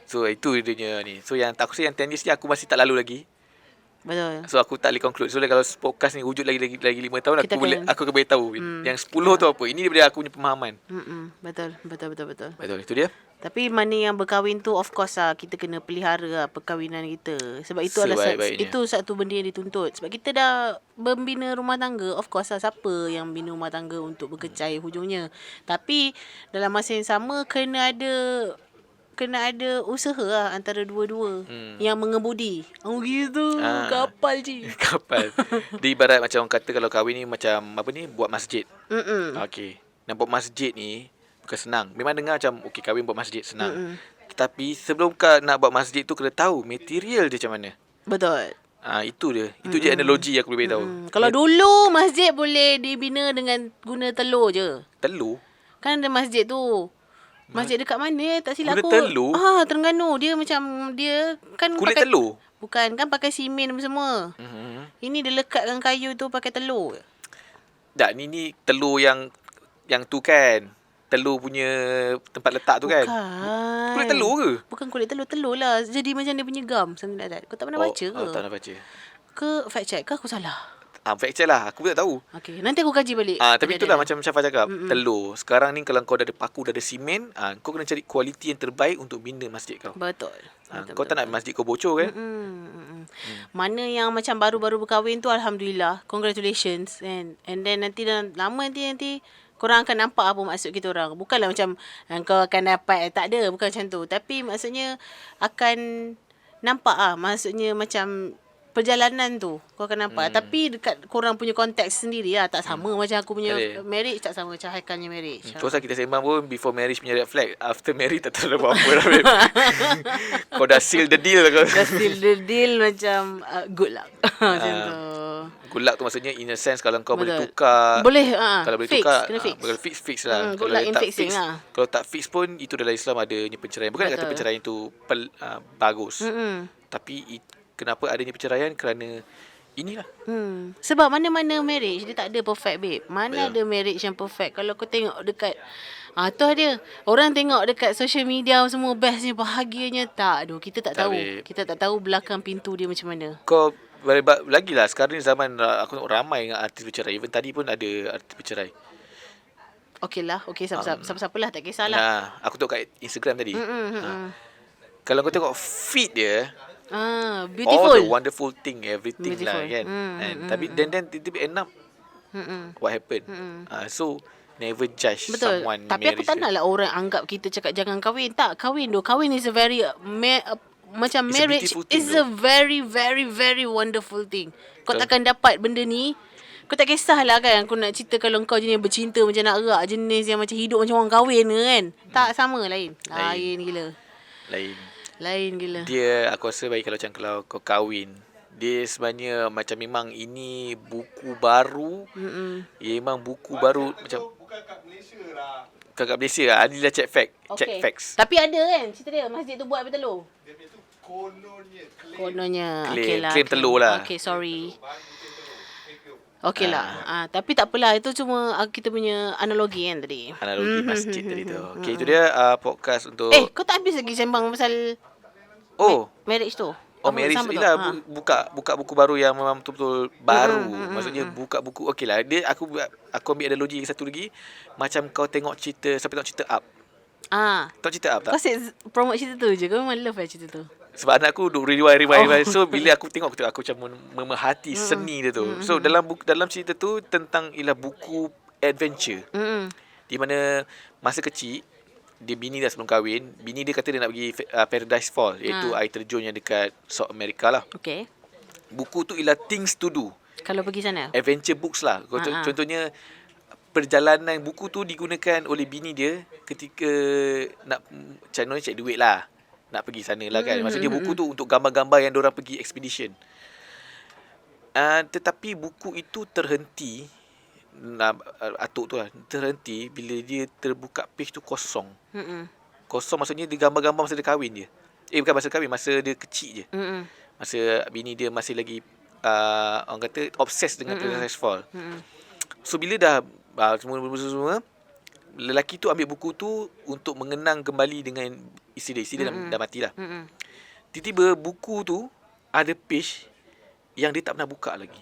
So itu dia ni. So yang aku rasa yang 10 years ni aku masih tak lalu lagi. Betul. So aku tak boleh conclude. So kalau podcast ni wujud lagi 5 tahun Kita aku akan boleh tahu yang 10 tu apa. Ini daripada aku punya pemahaman. Betul. Betul, itu dia. Tapi mana yang berkahwin tu, of course lah, kita kena pelihara lah perkahwinan kita. Sebab itu adalah itu satu benda yang dituntut. Sebab kita dah membina rumah tangga, of course lah, siapa yang bina rumah tangga untuk berkecai hujungnya. Tapi dalam masa yang sama kena ada usaha lah antara dua-dua yang mengemudi. Oh gitu, kapal je. Kapal. Dia ibarat macam orang kata kalau kahwin ni macam apa ni, buat masjid. Okey. Nak buat masjid ni bukan senang. Memang dengar macam okey kahwin buat masjid senang. Tetapi sebelum kau nak buat masjid tu kena tahu material dia macam mana. Betul. Itu dia. Itu je analogi aku boleh tahu. Kalau dulu masjid boleh dibina dengan guna telur je. Telur? Kan ada masjid tu. Masjid dekat mana? Tak silap aku. Guna telur? Terengganu. Dia macam dia kan Kulit pakai telur? Bukan, kan pakai simen semua. Ini dia lekatkan kayu tu pakai telur. Tak, ni telur yang tu kan. Telur punya tempat letak tu kan. Bukan. Kulit telur ke? Bukan kulit telur. Telur lah. Jadi macam dia punya gum. Something like that. Kau tak pernah baca ke? Tak pernah baca. Ke fact check ke aku salah? Fact check lah. Aku pun tak tahu. Okay. Nanti aku kaji balik. Tapi itulah macam Syafa cakap. Telur. Sekarang ni kalau kau dah ada paku, dah ada simen, kau kena cari kualiti yang terbaik untuk bina masjid kau. Betul. Kau tak nak masjid kau bocor kan? Mana yang macam baru-baru berkahwin tu, Alhamdulillah. Congratulations. And then nanti dalam lama nanti korang akan nampak apa maksud kita orang. Bukanlah macam kau akan dapat, tak ada. Bukan macam tu. Tapi maksudnya akan nampak maksudnya macam perjalanan tu kau akan nampak. Tapi dekat korang punya konteks sendiri lah. Tak sama macam aku punya marriage. Tak sama macam Haikalnya marriage. Terus kita sembang pun before marriage punya red flag. After marriage tak tahu apa-apa dah. Kau dah seal the deal. Dah seal the deal macam good luck. Macam tu. Good luck tu maksudnya in a sense kalau kau boleh tukar. Boleh. Kalau boleh fix, tukar. kena fix. Kalau fix lah. Good Kalau luck in tak fixing fix, lah. kalau tak fix pun itu dalam Islam adanya perceraian. Bukan nak kata perceraian tu bagus. Tapi kenapa adanya perceraian? Kerana inilah. Sebab mana-mana marriage dia tak ada perfect, babe. Mana ada marriage yang perfect. Kalau kau tengok dekat tu dia. Orang tengok dekat social media semua bestnya, bahagianya. Tak, kita tak tahu. Babe. Kita tak tahu belakang pintu dia macam mana. Kau lagilah sekarang ni zaman aku tengok ramai dengan artis bercerai. Even tadi pun ada artis bercerai. Okey lah. Okey, siapa-siapa lah. Tak kisahlah. Aku tengok kat Instagram tadi. Kalau kau tengok feed dia, beautiful. all the wonderful thing, everything Beautiful. lah kan. Tapi then end up what happened. So never judge Betul. someone Tapi aku tak naklah orang anggap kita cakap jangan kahwin. Tak, kahwin doh. Kahwin is a very macam It's marriage is a very very very wonderful thing. Kau takkan dapat benda ni. Kau tak kisahlah kan. Aku nak cerita kalau kau jenis bercinta macam nak erak, jenis yang macam hidup macam orang kahwin ke kan. Tak sama, lain gila. Lain gila. Dia aku rasa baik kalau kau kahwin. Dia sebenarnya macam memang ini buku baru. Ya memang buku baru macam bukan kat Malaysia lah. Bukan kat Malaysia lah. Inilah check fact. Check facts. Tapi ada kan cerita dia masjid tu buat betul telur. Dia punya tu kononnya. Kononnya. Claim telur lah. Okay, sorry. Okey lah. Tapi tak apalah. Itu cuma kita punya analogi kan tadi. Analogi masjid tadi tu. Okay, itu dia podcast untuk... kau tak habis lagi sembang pasal marriage tu? Marriage ni lah. Buka buku baru yang memang betul-betul baru. Maksudnya buka buku. Okey lah. Dia aku ambil analogi satu lagi. Macam kau tengok cerita, sampai tengok cerita Up. Tengok cerita Up tak? Kau promote cerita tu je. Kau memang love cerita tu. Sebab anak aku duk rewind. So bila aku tengok aku macam memerhati seni dia tu. So dalam cerita tu tentang buku adventure. Di mana masa kecil dia bini dah sebelum kahwin, bini dia kata dia nak pergi Paradise Fall, iaitu air terjun yang dekat South America lah. Okay. Buku tu ialah Things to Do. Kalau pergi sana? Adventure books lah. Contohnya perjalanan buku tu digunakan oleh bini dia ketika nak macam mana cari duit lah. Nak pergi sana lah kan. Maksudnya buku tu untuk gambar-gambar yang diorang pergi expedition. Tetapi buku itu terhenti, atuk tu lah, terhenti bila dia terbuka page tu kosong. Kosong maksudnya dia gambar-gambar masa dia kahwin dia. Bukan masa kahwin, masa dia kecil je. Masa bini dia masih lagi orang kata obses dengan Princess Fall. So bila dah semua lelaki tu ambil buku tu untuk mengenang kembali dengan isteri dia. Dah mati lah. Tiba-tiba buku tu ada page yang dia tak pernah buka lagi.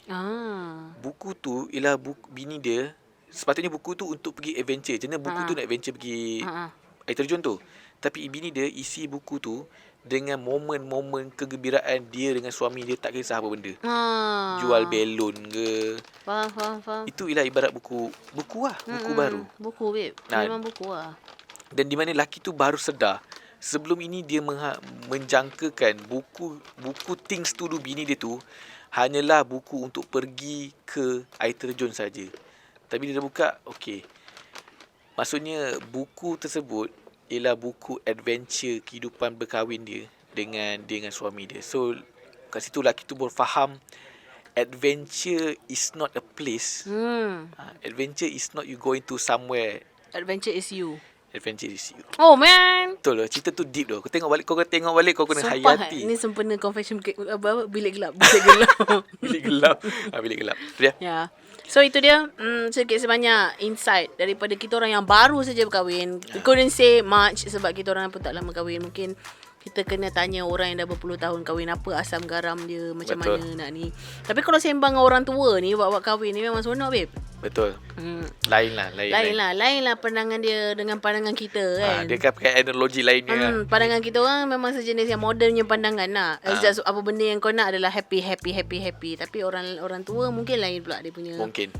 Buku tu ialah bini dia. Sepatutnya buku tu untuk pergi adventure. Macam mana buku tu nak adventure pergi air terjun tu. Tapi bini dia isi buku tu dengan momen-momen kegembiraan dia dengan suami dia, tak kisah apa benda. Jual belon ke. Faham. Itu ialah ibarat buku lah. Buku baru. Buku, babe. Memang buku lah. Dan di mana lelaki tu baru sedar. Sebelum ini dia menjangkakan buku things to do bini dia tu hanyalah buku untuk pergi ke air terjun saja. Tapi dia dah buka, okey. Maksudnya buku tersebut ialah buku adventure kehidupan berkahwin dia dengan suami dia. So kat situ lelaki tu baru faham adventure is not a place. Adventure is not you going to somewhere. Adventure is you. Adventure is you. Oh man. Betul lah. Cerita tu deep tau. Kau tengok balik, kau kena Sumpah, hayati. Ini sempena confession bilik gelap. Bilik gelap. Bilik gelap. Dia. Ya. So itu dia sedikit sebanyak insight daripada kita orang yang baru saja berkahwin. Couldn't say much sebab kita orang pun tak lama kahwin. Mungkin kita kena tanya orang yang dah berpuluh tahun kahwin apa asam garam dia, macam Betul. mana nak ni. Tapi kalau sembang dengan orang tua ni buat kahwin ni memang seronok, babe. Betul. Lain lah pandangan dia dengan pandangan kita kan. Dia kan pakai analogi lainnya. Pandangan kita orang memang sejenis yang modernnya pandangan lah. Just apa benda yang kau nak adalah happy. Tapi orang tua mungkin lain pula dia punya. Mungkin.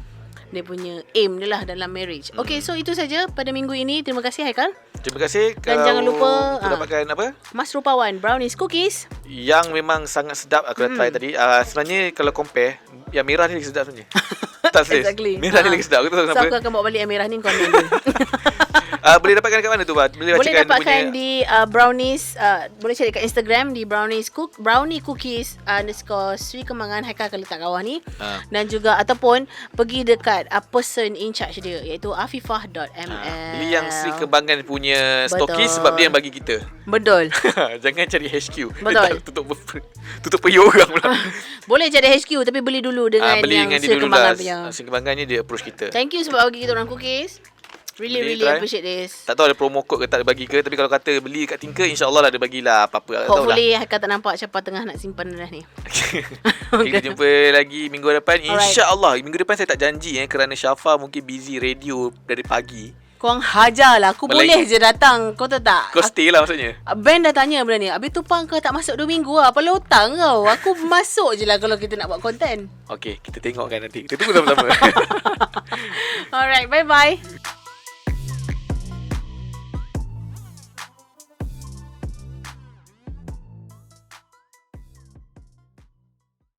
Dia punya aim dia lah dalam marriage. Okay, so itu saja pada minggu ini. Terima kasih Haikal. Terima kasih. Dan jangan lupa dapatkan apa? Mas Rupawan brownies cookies yang memang sangat sedap. Aku dah try tadi. Sebenarnya kalau compare, yang merah ni lagi sedap sebenarnya. Tak serius. Exactly. Merah ni lagi sedap. Aku tahu So kenapa. aku akan bawa balik yang merah ni, kau ambil. Boleh dapatkan kat mana tu, Bat? Boleh dapatkan di brownies. Boleh cari kat Instagram di brownie cookies _Sri Kembangan. Haikal akan letak bawah ni. Dan juga ataupun pergi dekat person in charge dia, iaitu afifah.ml. Beli yang Sri Kembangan punya stokis sebab dia yang bagi kita. Betul. Jangan cari HQ. Betul. Tutup periuk orang pula. Boleh cari HQ tapi beli dulu dengan beli yang dengan dia Sri dulu Kembangan lah. punya. Sri Kembangan ni dia approach kita. Thank you sebab bagi kita orang cookies. Really try. appreciate this. Tak tahu ada promo code ke tak ada bagi ke. Tapi kalau kata beli kat Tinker, InsyaAllah lah ada bagilah apa-apa. Hopefully Haikal tak nampak Syafah tengah nak simpan dah ni. Kita jumpa lagi minggu depan. InsyaAllah. Minggu depan saya tak janji kerana Syafah mungkin busy radio dari pagi. Korang hajar lah. Aku boleh je datang. Kau tahu tak? Kau stay lah maksudnya. Ben dah tanya benda ni. Habis tu Pang kau tak masuk 2 minggu lah. Apa lotang kau? Aku masuk je lah kalau kita nak buat konten. Okay, kita tengok kan nanti. Kita tunggu sama-sama. Alright, bye-bye.